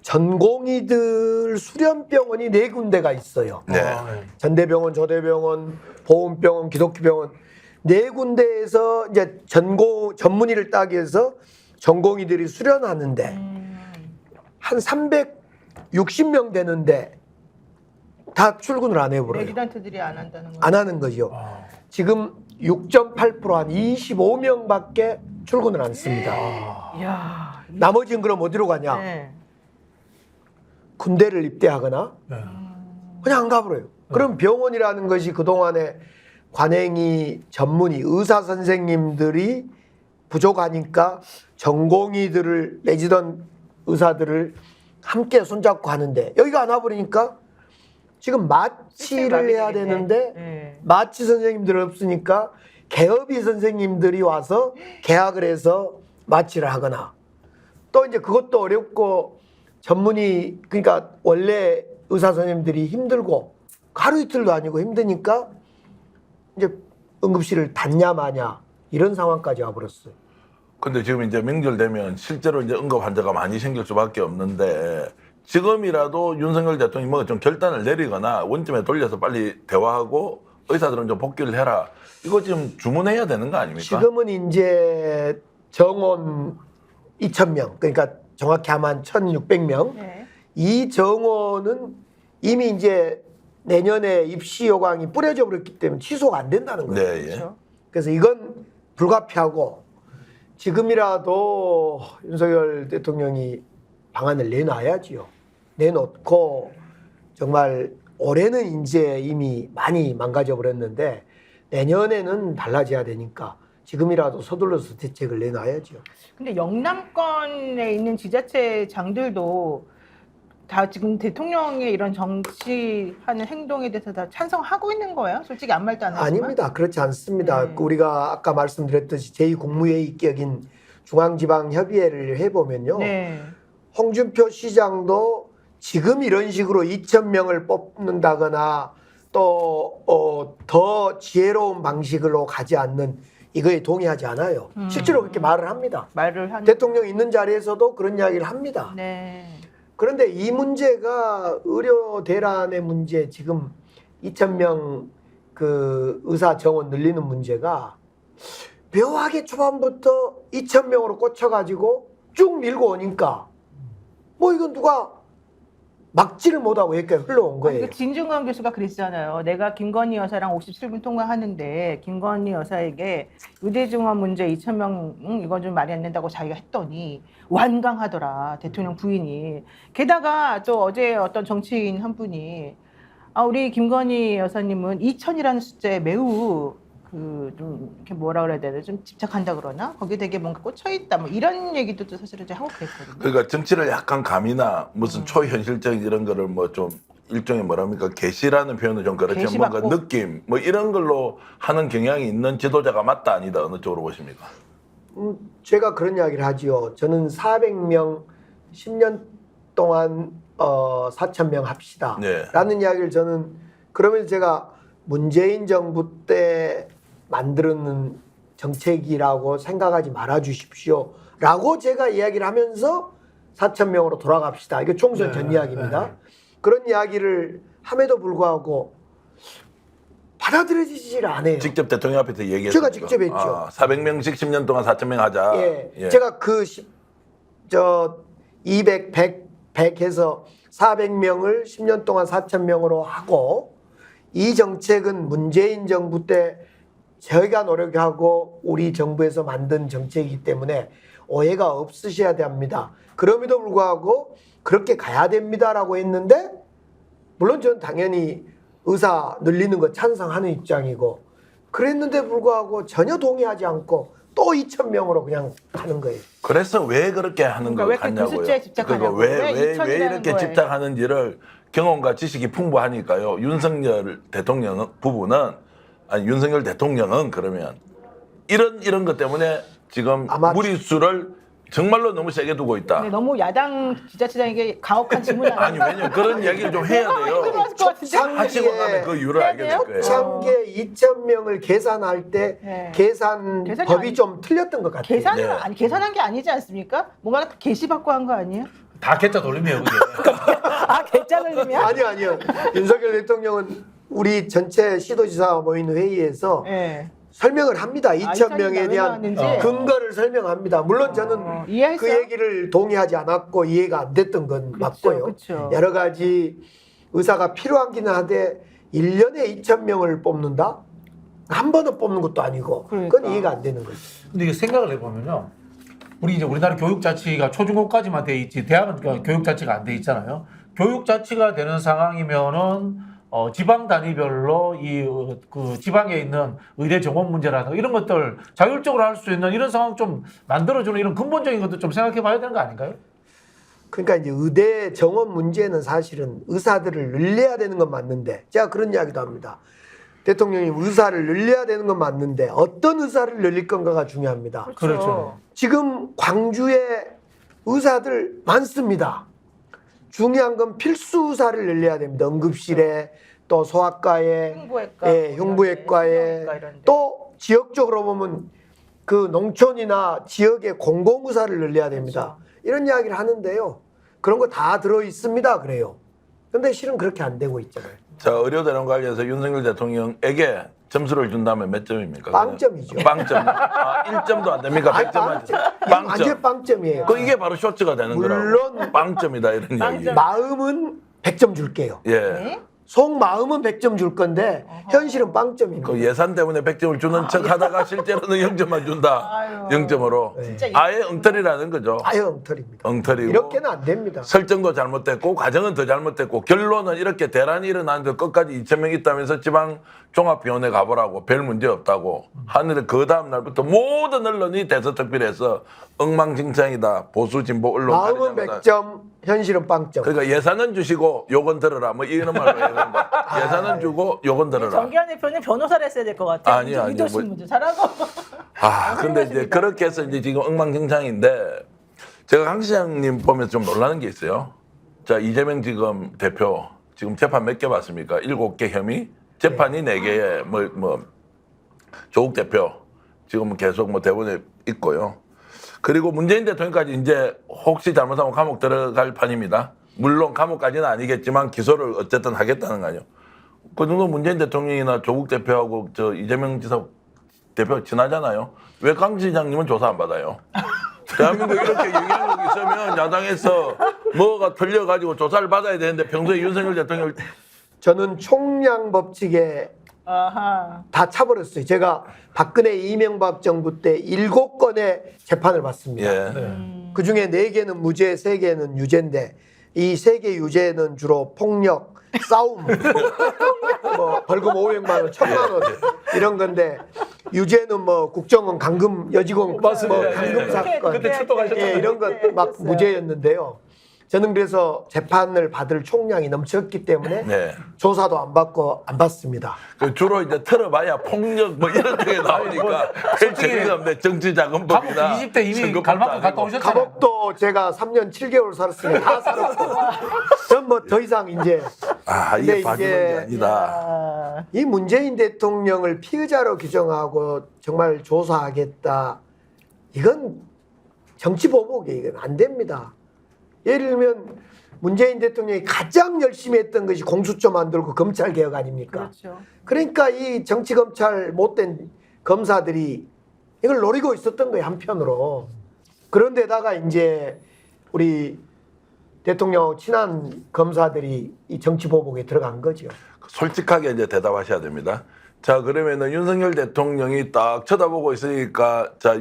전공의들 수련병원이 4군데가 있어요. 네. 전대병원, 조대병원, 보훈병원, 기독교병원 4군데에서 이제 전문의를 따기 위해서 전공의들이 수련하는데 한 360명 되는데 다 출근을 안 해버려요. 레지던트들이 안 한다는 거예요. 안 하는 거죠. 지금 6.8% 한 25명밖에 출근을 안 씁니다. 이야. 나머지는 그럼 어디로 가냐? 네. 군대를 입대하거나 네. 그냥 안 가버려요. 그럼 병원이라는 것이 그동안에 관행이 전문의 의사 선생님들이 부족하니까 전공의들을 레지던 의사들을 함께 손잡고 하는데 여기가 안 와버리니까 지금 마취를 해야 되는데 네. 마취 선생님들 없으니까 개업이 선생님들이 와서 계약을 해서 마취를 하거나 또 이제 그것도 어렵고 전문의 그러니까 원래 의사 선생님들이 힘들고 하루 이틀도 아니고 힘드니까 이제 응급실을 닫냐 마냐 이런 상황까지 와버렸어요. 근데 지금 이제 명절 되면 실제로 이제 응급 환자가 많이 생길 수밖에 없는데 지금이라도 윤석열 대통령이 뭐 좀 결단을 내리거나 원점에 돌려서 빨리 대화하고 의사들은 좀 복귀를 해라. 이거 지금 주문해야 되는 거 아닙니까? 지금은 이제 정원 2,000명 그러니까 정확히 하면 1,600명 네. 이 정원은 이미 이제 내년에 입시 요강이 뿌려져 버렸기 때문에 취소가 안 된다는 거예요. 네, 예. 그렇죠. 그래서 이건 불가피하고 지금이라도 윤석열 대통령이 방안을 내놔야지요. 내놓고 정말 올해는 이제 이미 많이 망가져 버렸는데 내년에는 달라져야 되니까 지금이라도 서둘러서 대책을 내놔야죠. 근데 영남권에 있는 지자체장들도 다 지금 대통령의 이런 정치하는 행동에 대해서 다 찬성하고 있는 거예요? 솔직히 아무 말도 안 하지만. 아닙니다. 그렇지 않습니다. 네. 우리가 아까 말씀드렸듯이 제2국무회의격인 중앙지방협의회를 해보면요. 네. 홍준표 시장도 지금 이런 식으로 2,000명을 뽑는다거나 또 더 지혜로운 방식으로 가지 않는 이거에 동의하지 않아요. 실제로 그렇게 말을 합니다. 말을 하는. 대통령 있는 자리에서도 그런 이야기를 합니다. 네. 그런데 이 문제가 의료 대란의 문제 지금 2,000명 그 의사 정원 늘리는 문제가 묘하게 초반부터 2,000명으로 꽂혀가지고 쭉 밀고 오니까 뭐 이건 누가 막지를 못하고 여기까지 흘러온 거예요. 진중권 교수가 그랬잖아요. 내가 김건희 여사랑 57분 통화하는데 김건희 여사에게 의대증원 문제 2,000명 이건 좀 말이 안 된다고 자기가 했더니 완강하더라. 대통령 부인이. 게다가 또 어제 어떤 정치인 한 분이 우리 김건희 여사님은 2,000이라는 숫자에 매우 좀 이렇게 뭐라 그래야 되나 좀 집착한다 그러나 거기에 되게 뭔가 꽂혀 있다 뭐 이런 얘기도 또 사실은 이제 하고 그랬거든요. 그러니까 정치를 약간 감이나 무슨 초현실적인 이런 거를 뭐 좀 일종의 뭐랍니까 계시라는 표현은 좀 그렇지만 뭔가 계시받고. 느낌 뭐 이런 걸로 하는 경향이 있는 지도자가 맞다 아니다 어느 쪽으로 보십니까? 제가 그런 이야기를 하지요. 저는 400명 10년 동안 4,000명 합시다. 네. 라는 이야기를 저는 그러면서 제가 문재인 정부 때 만드는 정책이라고 생각하지 말아 주십시오. 라고 제가 이야기를 하면서 4,000명으로 돌아갑시다. 이게 총선 전 이야기입니다. 그런 이야기를 함에도 불구하고 받아들여지질 않아요. 직접 대통령 앞에서 얘기했습니까? 제가 직접 했죠. 400명씩 10년 동안 4,000명 하자. 예. 제가 200, 100 해서 400명을 10년 동안 4,000명으로 하고 이 정책은 문재인 정부 때 저희가 노력하고 우리 정부에서 만든 정책이기 때문에 오해가 없으셔야 됩니다. 그럼에도 불구하고 그렇게 가야 됩니다라고 했는데 물론 저는 당연히 의사 늘리는 거 찬성하는 입장이고 그랬는데 불구하고 전혀 동의하지 않고 또 2,000명으로 그냥 가는 거예요. 그래서 왜 그렇게 하는 그러니까 걸 왜 이렇게 같냐고요. 그 숫자에 집착하냐고. 왜 왜 2000이라는 이렇게 거예요. 집착하는지를 경험과 지식이 풍부하니까요. 윤석열 대통령은 그러면 이런 것 때문에 지금 아마 무리수를 정말로 너무 세게 두고 있다. 근데 너무 야당 지자체장에게 가혹한 질문을 아니 왜냐면 그런 이야기를 좀 해야 돼요. 힘들어할 것 같은데. 하시고 나면 그 이유를 알게 될 거예요. 창계 2,000명을 계산할 때 네. 계산 계산이 법이 아니- 좀 틀렸던 것 같아요. 계산은 네. 아니 계산한 게 아니지 않습니까? 뭔가 게시받고 한 거 아니에요? 다 개짜 돌림이에요, 그게. 아 개짜 돌림이야? 아니요. 윤석열 대통령은 우리 전체 시도지사 모인 회의에서 네. 설명을 합니다. 2,000명에 대한 나왔는지. 근거를 설명합니다. 물론 저는 이해했어요? 그 얘기를 동의하지 않았고 이해가 안 됐던 건 맞고요. 그쵸. 여러 가지 의사가 필요하기는 한데 1년에 2,000명을 뽑는다? 한 번은 뽑는 것도 아니고 그러니까. 그건 이해가 안 되는 거죠. 근데 이게 생각을 해보면요. 우리나라 교육자치가 초중고까지만 돼 있지, 대학은 교육자치가 안 돼 있잖아요. 교육자치가 되는 상황이면은, 지방 단위별로 그 지방에 있는 의대 정원 문제라든가 이런 것들 자율적으로 할 수 있는 이런 상황 좀 만들어주는 이런 근본적인 것도 좀 생각해 봐야 되는 거 아닌가요? 그러니까 이제 의대 정원 문제는 사실은 의사들을 늘려야 되는 건 맞는데 제가 그런 이야기도 합니다. 대통령이 의사를 늘려야 되는 건 맞는데 어떤 의사를 늘릴 건가가 중요합니다. 그렇죠. 지금 광주에 의사들 많습니다. 중요한 건 필수 의사를 늘려야 됩니다. 응급실에 또 소아과에 흉부외과, 예, 흉부외과에 신경외과 이런 데. 또 지역적으로 보면 그 농촌이나 지역의 공공의사를 늘려야 됩니다. 이런 이야기를 하는데요. 그런 거 다 들어 있습니다. 그래요. 근데 실은 그렇게 안 되고 있잖아요. 자, 의료대란 관련해서 윤석열 대통령에게 점수를 준다면 몇 점입니까? 빵점이죠. 빵점. 1점도 안 됩니까? 100점 빵점. 빵점. 완전 빵점이에요. 이게 바로 쇼츠가 되는 물론 거라고. 빵점이다 이런 이야기. 마음은 100점 줄게요. 예. 네? 속마음은 100점 줄 건데 현실은 빵점입니다. 그 예산 때문에 100점을 주는 척 하다가 실제로는 0점만 준다. 아유. 0점으로. 진짜 아예 엉터리라는 거죠. 아예 엉터리입니다. 엉터리고. 이렇게는 안 됩니다. 설정도 잘못됐고 과정은 더 잘못됐고 결론은 이렇게 대란이 일어나는데 끝까지 2,000명 있다면서 지방 종합병원에 가보라고 별 문제 없다고 하는데 그 다음 날부터 모든 언론이 대서특필해서 엉망진창이다. 보수 진보 언론 마음은 가리자마자. 100점, 현실은 빵점. 그러니까 예산은 주시고 요건 들어라 뭐 이런 말로 해야 된다. 예산은 주고 요건 들어라. 정기환 대표는 변호사를 했어야 될 것 같아요. 아니요, 아니요. 이도신 문제 잘하고. 근데 이제 그렇게 해서 이제 지금 엉망진창인데 제가 강 시장님 보면서 좀 놀라는 게 있어요. 자, 이재명 지금 대표 지금 재판 몇 개 받습니까? 7개 혐의, 재판이 4개에 조국 대표 지금 계속 대본에 있고요. 그리고 문재인 대통령까지 이제 혹시 잘못하면 감옥 들어갈 판입니다. 물론 감옥까지는 아니겠지만 기소를 어쨌든 하겠다는 거 아니에요. 그 정도 문재인 대통령이나 조국 대표하고 저 이재명 지사 대표 친하잖아요. 왜 강 시장님은 조사 안 받아요? 대한민국 이렇게 영향력이 있으면 야당에서 뭐가 틀려가지고 조사를 받아야 되는데 평소에 윤석열 대통령 저는 총량 법칙에 아하. 다 차버렸어요. 제가 박근혜 이명박 정부 때 7건의 재판을 받습니다. 예. 그 중에 4개는 무죄, 3개는 유죄인데 이 3개 유죄는 주로 폭력, 싸움, 뭐 벌금 500만 원, 1000만 원 이런 건데 유죄는 뭐 국정원 강금 여직원 뭐 맞습니다. 강금 예. 사건 그때 출동하셨잖아요. 예, 이런 것 막 무죄였는데요. 저는 그래서 재판을 받을 총량이 넘쳤기 때문에 네. 조사도 안 받고 안 받습니다. 그 주로 이제 틀어봐야 폭력 뭐 이런 게 나오니까 별 재미가 없네. 정치자금법이나 감옥 20대 이미 갈 만큼 갔다 오셨잖아요. 감옥도 제가 3년 7개월 살았으니 다 살았고 전 뭐 더 이상 이제 근데 이게 봐주는 게 아니다. 아, 이 문재인 대통령을 피의자로 규정하고 정말 조사하겠다. 이건 정치 보복이에요. 이건 안 됩니다. 예를 들면 문재인 대통령이 가장 열심히 했던 것이 공수처 만들고 검찰 개혁 아닙니까? 그렇죠. 그러니까 이 정치 검찰 못된 검사들이 이걸 노리고 있었던 거예요, 한편으로. 그런데다가 이제 우리 대통령 친한 검사들이 이 정치 보복에 들어간 거죠. 솔직하게 이제 대답하셔야 됩니다. 자, 그러면은 윤석열 대통령이 딱 쳐다보고 있으니까 자,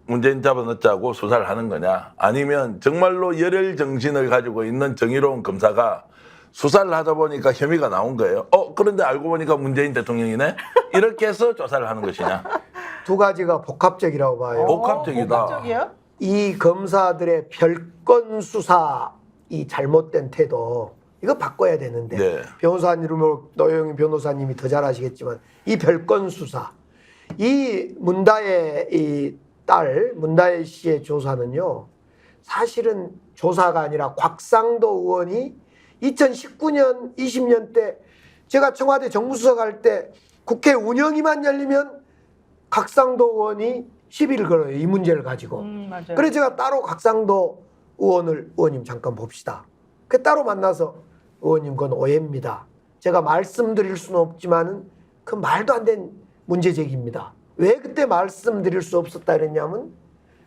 문재인 잡아넣자고 수사를 하는 거냐, 아니면 정말로 열혈 정신을 가지고 있는 정의로운 검사가 수사를 하다 보니까 혐의가 나온 거예요. 그런데 알고 보니까 문재인 대통령이네? 이렇게 해서 조사를 하는 것이냐. 두 가지가 복합적이라고 봐요. 복합적이다. 복합적이요? 이 검사들의 별건 수사 이 잘못된 태도 이거 바꿔야 되는데 네. 변호사님으로 노영희 변호사님이 더 잘 아시겠지만 이 별건 수사 이 문다의 이 딸 문다혜 씨의 조사는요 사실은 조사가 아니라 곽상도 의원이 2019년 20년 때 제가 청와대 정무수석 할 때 국회 운영위만 열리면 곽상도 의원이 시비를 걸어요. 이 문제를 가지고. 맞아요. 그래서 제가 따로 곽상도 의원님 잠깐 봅시다. 그 따로 만나서 의원님 그건 오해입니다. 제가 말씀드릴 수는 없지만은 그 말도 안 된 문제 제기입니다. 왜 그때 말씀드릴 수 없었다 그랬냐면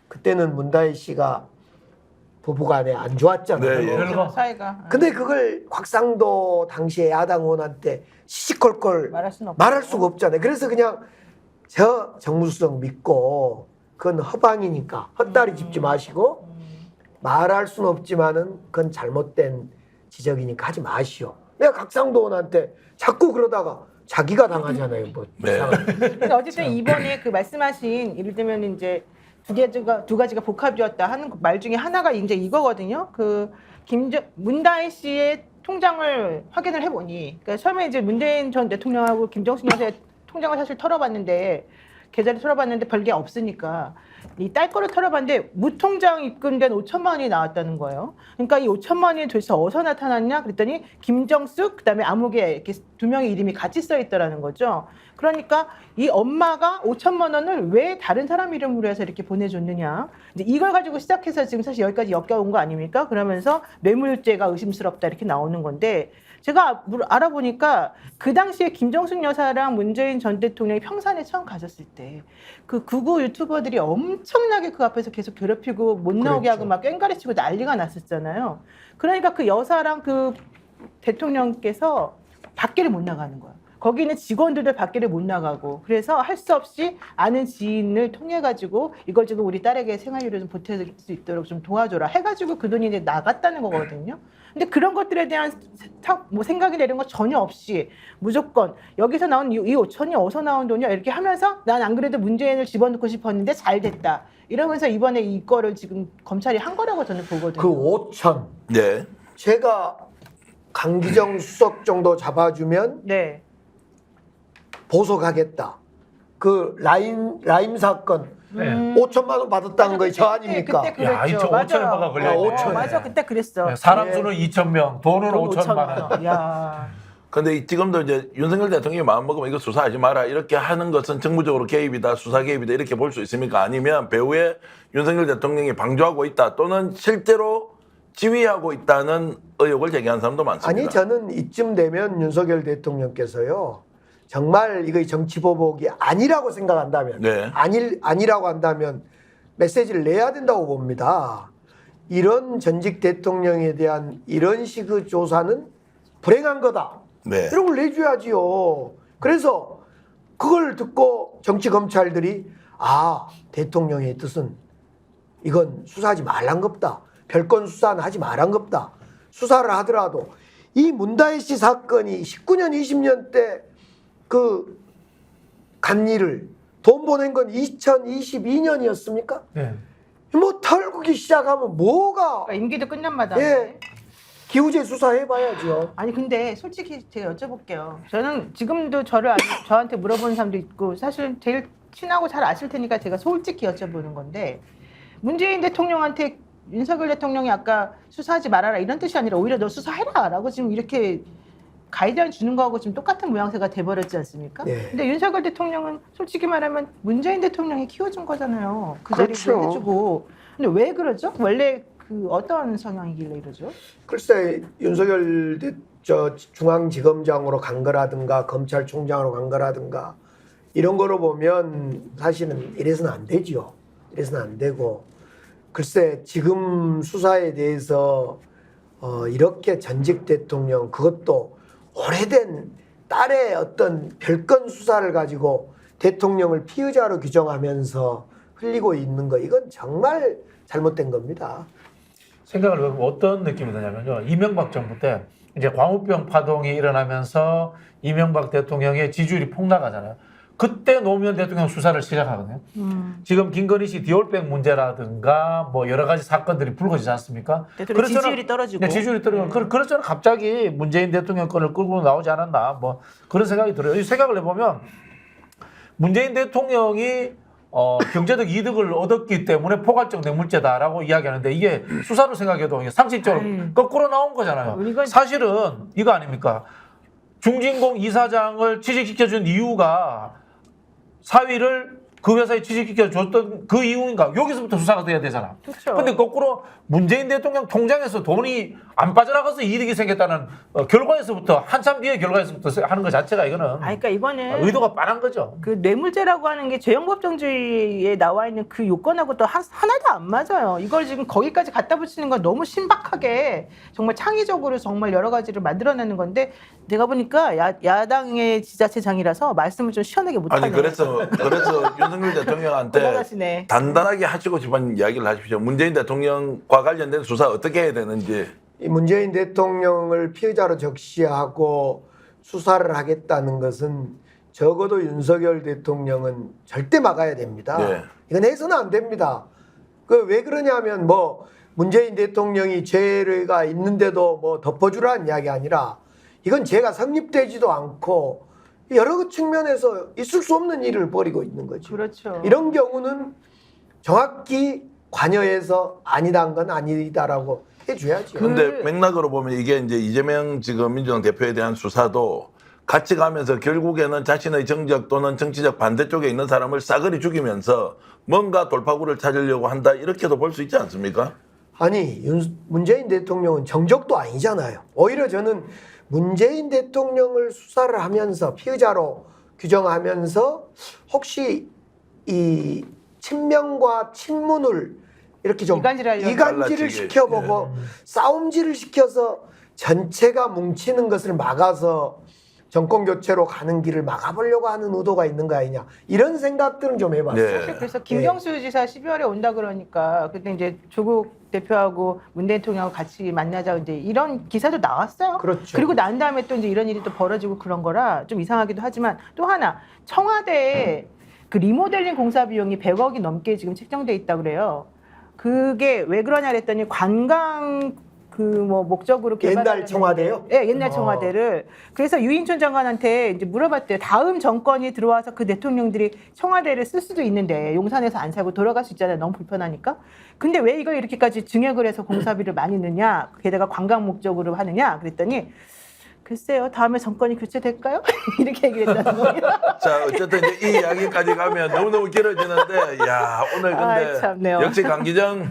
그때는 문다혜 씨가 부부간에 안 좋았잖아요. 네, 예. 별거. 사이가. 근데 그걸 곽상도 당시에 야당 의원한테 시시콜콜 말할 수는 없고. 말할 수가 없잖아요. 그래서 그냥 저 정무수석 믿고 그건 허방이니까 헛다리 짚지 마시고 말할 수는 없지만은 그건 잘못된 지적이니까 하지 마시오. 내가 곽상도 의원한테 자꾸 그러다가 자기가 당하잖아요. 뭐 네. 이상한. 근데 어쨌든 이번에 그 말씀하신 예를 들면 이제 두 가지가 복합이었다 하는 말 중에 하나가 이제 이거거든요. 그 문다혜 씨의 통장을 확인을 해보니, 그러니까 처음에 이제 문재인 전 대통령하고 김정숙 여사의 통장을 사실 털어봤는데 계좌를 털어봤는데 별게 없으니까 이 딸 거를 털어봤는데 무통장 입금된 5천만 원이 나왔다는 거예요. 그러니까 이 5천만 원이 도대체 어디서 나타났냐 그랬더니 김정숙 그다음에 아무개 이렇게 두 명의 이름이 같이 써 있더라는 거죠. 그러니까 이 엄마가 5천만 원을 왜 다른 사람 이름으로 해서 이렇게 보내줬느냐. 이제 이걸 가지고 시작해서 지금 사실 여기까지 엮여온 거 아닙니까? 그러면서 뇌물죄가 의심스럽다 이렇게 나오는 건데 제가 알아보니까 그 당시에 김정숙 여사랑 문재인 전 대통령이 평산에 처음 가셨을 때 그 극우 유튜버들이 엄청나게 그 앞에서 계속 괴롭히고 못 나오게 하고 막 꽹가리치고 난리가 났었잖아요. 그러니까 그 여사랑 그 대통령께서 밖에를 못 나가는 거예요. 거기 있는 직원들도 밖에를 못 나가고 그래서 할 수 없이 아는 지인을 통해 가지고 이걸 지금 우리 딸에게 생활비를 좀 보태줄 수 있도록 좀 도와줘라 해가지고 그 돈이 이제 나갔다는 거거든요. 근데 그런 것들에 대한 뭐 생각이 내는 거 전혀 없이 무조건 여기서 나온 이 5천이 어디서 나온 돈이야 이렇게 하면서 난 안 그래도 문재인을 집어넣고 싶었는데 잘 됐다 이러면서 이번에 이거를 지금 검찰이 한 거라고 저는 보거든요. 그 5천 네. 제가 강기정 수석 정도 잡아주면 네. 보석하겠다. 그 라임 사건 네. 5천만 원 받았다는 거에 저 아닙니까? 그때 그랬죠. 야, 이쪽 맞아요. 5천에 뭐가 걸려있네. 5천에. 맞아, 그때 그랬어. 네, 사람 수는 2,000명, 돈은 돈 5천만 원. 야. 근데 지금도 이제 윤석열 대통령이 마음먹으면 이거 수사하지 마라 이렇게 하는 것은 정부적으로 개입이다, 수사 개입이다 이렇게 볼 수 있습니까? 아니면 배후에 윤석열 대통령이 방조하고 있다 또는 실제로 지휘하고 있다는 의혹을 제기하는 사람도 많습니다. 아니 저는 이쯤 되면 윤석열 대통령께서요 정말 이거 정치보복이 아니라고 생각한다면 네. 아니라고 한다면 메시지를 내야 된다고 봅니다. 이런 전직 대통령에 대한 이런 식의 조사는 불행한 거다. 네. 이런 걸 내줘야지요. 그래서 그걸 듣고 정치 검찰들이 대통령의 뜻은 이건 수사하지 말란 겁다. 별건 수사는 하지 말란 겁다. 수사를 하더라도 이 문다혜 씨 사건이 19년 20년 때 그 간일을 돈 보낸 건 2022년이었습니까? 네. 뭐 털기 시작하면 뭐가 그러니까 임기도 끝난 마당에. 예 기우제 수사해봐야죠. 아니 근데 솔직히 제가 여쭤볼게요. 저는 지금도 저한테 물어보는 사람도 있고 사실 제일 친하고 잘 아실 테니까 제가 솔직히 여쭤보는 건데 문재인 대통령한테 윤석열 대통령이 아까 수사하지 말아라 이런 뜻이 아니라 오히려 너 수사해라라고 지금 이렇게 가이드라인 주는 거하고 지금 똑같은 모양새가 돼버렸지 않습니까? 네. 근데 윤석열 대통령은 솔직히 말하면 문재인 대통령이 키워준 거잖아요. 그 자리를 그렇죠. 해주고. 근데 왜 그러죠? 원래 그 어떤 성향이길래 이러죠? 글쎄 윤석열 중앙지검장으로 간 거라든가 검찰총장으로 간 거라든가 이런 거로 보면 사실은 이래서는 안 되죠. 이래서는 안 되고 글쎄 지금 수사에 대해서 이렇게 전직 대통령 그것도 오래된 딸의 어떤 별건 수사를 가지고 대통령을 피의자로 규정하면서 흘리고 있는 거 이건 정말 잘못된 겁니다. 생각을 해보면 어떤 느낌이 드냐면요. 이명박 정부 때 이제 광우병 파동이 일어나면서 이명박 대통령의 지지율이 폭락하잖아요. 그때 노무현 대통령 수사를 시작하거든요. 지금 김건희 씨 디올백 문제라든가 뭐 여러 가지 사건들이 불거지지 않습니까? 대통령 지지율이 떨어지고. 네, 지지율이 떨어지고. 그렇잖아요. 갑자기 문재인 대통령 건을 끌고 나오지 않았나 뭐 그런 생각이 들어요. 이 생각을 해보면 문재인 대통령이 경제적 이득을 얻었기 때문에 포괄적 뇌물죄다라고 이야기하는데 이게 수사로 생각해도 이게 상식적으로 거꾸로 나온 거잖아요. 사실은 이거 아닙니까? 중진공 이사장을 취직시켜준 이유가 사위를 그 회사에 취직시켜줬던 그 이유인가? 여기서부터 수사가 돼야 되잖아. 그렇죠. 근데 거꾸로 문재인 대통령 통장에서 돈이 안 빠져나가서 이득이 생겼다는 결과에서부터 한참 뒤에 결과에서부터 하는 것 자체가 이거는 그러니까 이거는 의도가 빤한 거죠. 그 뇌물죄라고 하는 게 죄형법정주의에 나와 있는 그 요건하고 또 하나도 안 맞아요. 이걸 지금 거기까지 갖다 붙이는 건 너무 신박하게 정말 창의적으로 정말 여러 가지를 만들어내는 건데 내가 보니까 야당의 지자체장이라서 말씀을 좀 시원하게 못하네. 아니 그래서 윤석열 대통령한테 올라가시네. 단단하게 하시고 싶은 이야기를 하십시오. 문재인 대통령과 관련된 수사 어떻게 해야 되는지. 이 문재인 대통령을 피해자로 적시하고 수사를 하겠다는 것은 적어도 윤석열 대통령은 절대 막아야 됩니다. 네. 이건 해서는 안 됩니다. 그 왜 그러냐면 뭐 문재인 대통령이 죄가 있는데도 뭐 덮어주라는 이야기 아니라 이건 죄가 성립되지도 않고 여러 측면에서 있을 수 없는 일을 벌이고 있는 거죠. 그렇죠. 이런 경우는 정확히 관여해서 아니다는 건 아니다라고 해줘야죠. 근데 맥락으로 보면 이게 이제 이재명 지금 민주당 대표에 대한 수사도 같이 가면서 결국에는 자신의 정적 또는 정치적 반대쪽에 있는 사람을 싸그리 죽이면서 뭔가 돌파구를 찾으려고 한다 이렇게도 볼 수 있지 않습니까? 아니 문재인 대통령은 정적도 아니잖아요. 오히려 저는 문재인 대통령을 수사를 하면서 피의자로 규정하면서 혹시 이 친명과 친문을 이렇게 좀 이간질하려고. 이간질을 갈라치게. 시켜보고 싸움질을 시켜서 전체가 뭉치는 것을 막아서 정권 교체로 가는 길을 막아보려고 하는 의도가 있는 거 아니냐 이런 생각들은 좀 해봤어요. 네. 그래서 김경수 지사 12월에 온다 그러니까 그때 이제 조국 대표하고 문 대통령하고 같이 만나자 이제 이런 기사도 나왔어요. 그렇죠. 그리고 난 다음에 또 이제 이런 일이 또 벌어지고 그런 거라 좀 이상하기도 하지만 또 하나 청와대에 그 리모델링 공사 비용이 100억이 넘게 지금 책정돼 있다 그래요. 그게 왜 그러냐 그랬더니 관광 그 뭐 목적으로 옛날 청와대요? 네, 옛날 청와대를. 그래서 유인촌 장관한테 이제 물어봤대요. 다음 정권이 들어와서 그 대통령들이 청와대를 쓸 수도 있는데 용산에서 안 살고 돌아갈 수 있잖아요. 너무 불편하니까. 근데 왜 이걸 이렇게까지 증액을 해서 공사비를 많이 넣냐? 게다가 관광 목적으로 하느냐? 그랬더니 글쎄요. 다음에 정권이 교체될까요? 이렇게 얘기를 했다는 거예요. 자 어쨌든 이제 이 이야기까지 가면 너무너무 길어지는데 야 오늘 근데 아이, 참네요. 역시 강기정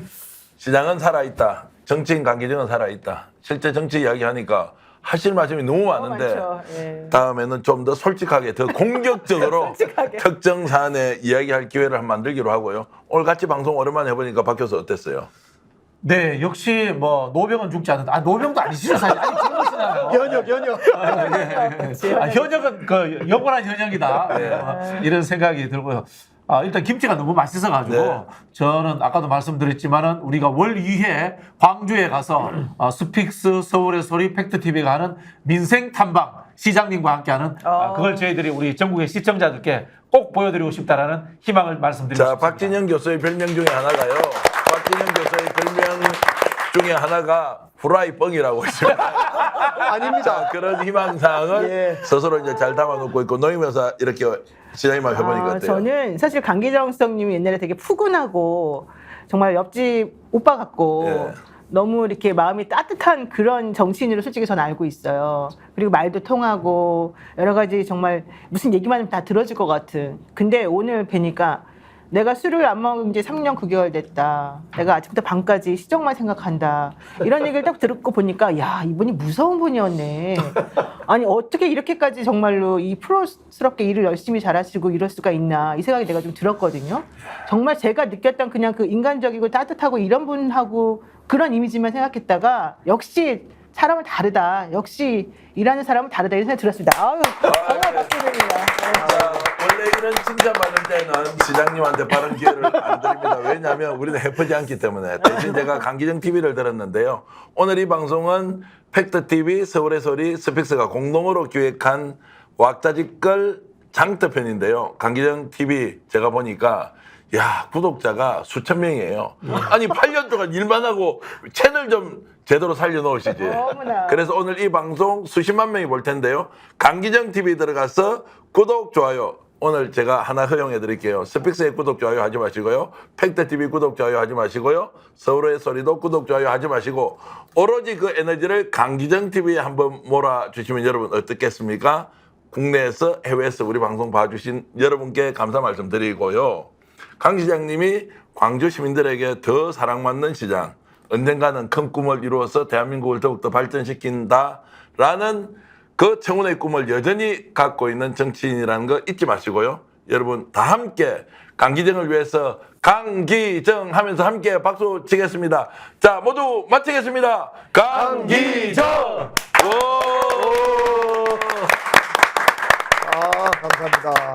시장은 살아있다. 정치인 강기정은 살아있다. 실제 정치 이야기하니까 하실 말씀이 너무 많은데 많죠. 예. 다음에는 좀 더 솔직하게 더 공격적으로 솔직하게. 특정 사안에 이야기할 기회를 한번 만들기로 하고요. 오늘 같이 방송 오랜만에 해보니까 박 교수 어땠어요? 네, 역시 뭐 노병은 죽지 않는다. 아, 노병도 아니시죠, 사실. 아니, 젊으시나요? 연역. 현역은 그 영원한 현역이다. 이런 생각이 들고요. 일단 김치가 너무 맛있어가지고 네. 저는 아까도 말씀드렸지만은 우리가 월 2회 광주에 가서 스픽스 서울의 소리 팩트TV가 하는 민생 탐방 시장님과 함께하는 그걸 저희들이 우리 전국의 시청자들께 꼭 보여드리고 싶다라는 희망을 말씀드리고 자, 싶습니다. 박진영 교수의 별명 중에 하나가요. 박진영 교수의 별명 중에 하나가 후라이뻥이라고 있습니다. 아닙니다. 자, 그런 희망사항을 예. 스스로 이제 잘 담아놓고 있고 노임에서 이렇게 시장님만 해보니까 어때요? 저는 사실 강기정 수석님이 옛날에 되게 푸근하고 정말 옆집 오빠 같고 예. 너무 이렇게 마음이 따뜻한 그런 정치인으로 솔직히 저는 알고 있어요. 그리고 말도 통하고 여러 가지 정말 무슨 얘기만 하면 다 들어줄 것 같은. 근데 오늘 뵈니까 내가 술을 안 먹은 지 3년 9개월 됐다. 내가 아침부터 밤까지 시정만 생각한다. 이런 얘기를 딱 듣고 보니까 야 이분이 무서운 분이었네. 아니 어떻게 이렇게까지 정말로 이 프로스럽게 일을 열심히 잘하시고 이럴 수가 있나 이 생각이 내가 좀 들었거든요. 정말 제가 느꼈던 그냥 그 인간적이고 따뜻하고 이런 분하고 그런 이미지만 생각했다가 역시 사람은 다르다. 역시 일하는 사람은 다르다 이런 생각이 들었습니다. 아유 정말 박수드립니다. 자, 원래 이런 칭찬받을 때는 시장님한테 발언 기회를 안 드립니다. 왜냐하면 우리는 해프지 않기 때문에. 대신 제가 강기정 TV를 들었는데요. 오늘 이 방송은 팩트TV, 서울의 소리, 스픽스가 공동으로 기획한 왁자지껄 장터편인데요. 강기정 TV 제가 보니까 야, 구독자가 수천 명이에요. 아니 8년 동안 일만 하고 채널 좀 제대로 살려놓으시지. 어머나. 그래서 오늘 이 방송 수십만 명이 볼 텐데요. 강기정 TV 들어가서 구독, 좋아요. 오늘 제가 하나 허용해 드릴게요. 스픽스의 구독, 좋아요 하지 마시고요. 팩트TV 구독, 좋아요 하지 마시고요. 서울의 소리도 구독, 좋아요 하지 마시고 오로지 그 에너지를 강기정 TV에 한번 몰아주시면 여러분 어떻겠습니까? 국내에서 해외에서 우리 방송 봐주신 여러분께 감사 말씀드리고요. 강 시장님이 광주 시민들에게 더 사랑받는 시장, 언젠가는 큰 꿈을 이루어서 대한민국을 더욱더 발전시킨다라는 그 청운의 꿈을 여전히 갖고 있는 정치인이라는 거 잊지 마시고요. 여러분 다 함께 강기정을 위해서 강기정 하면서 함께 박수 치겠습니다. 자, 모두 마치겠습니다. 강기정! 오! 감사합니다.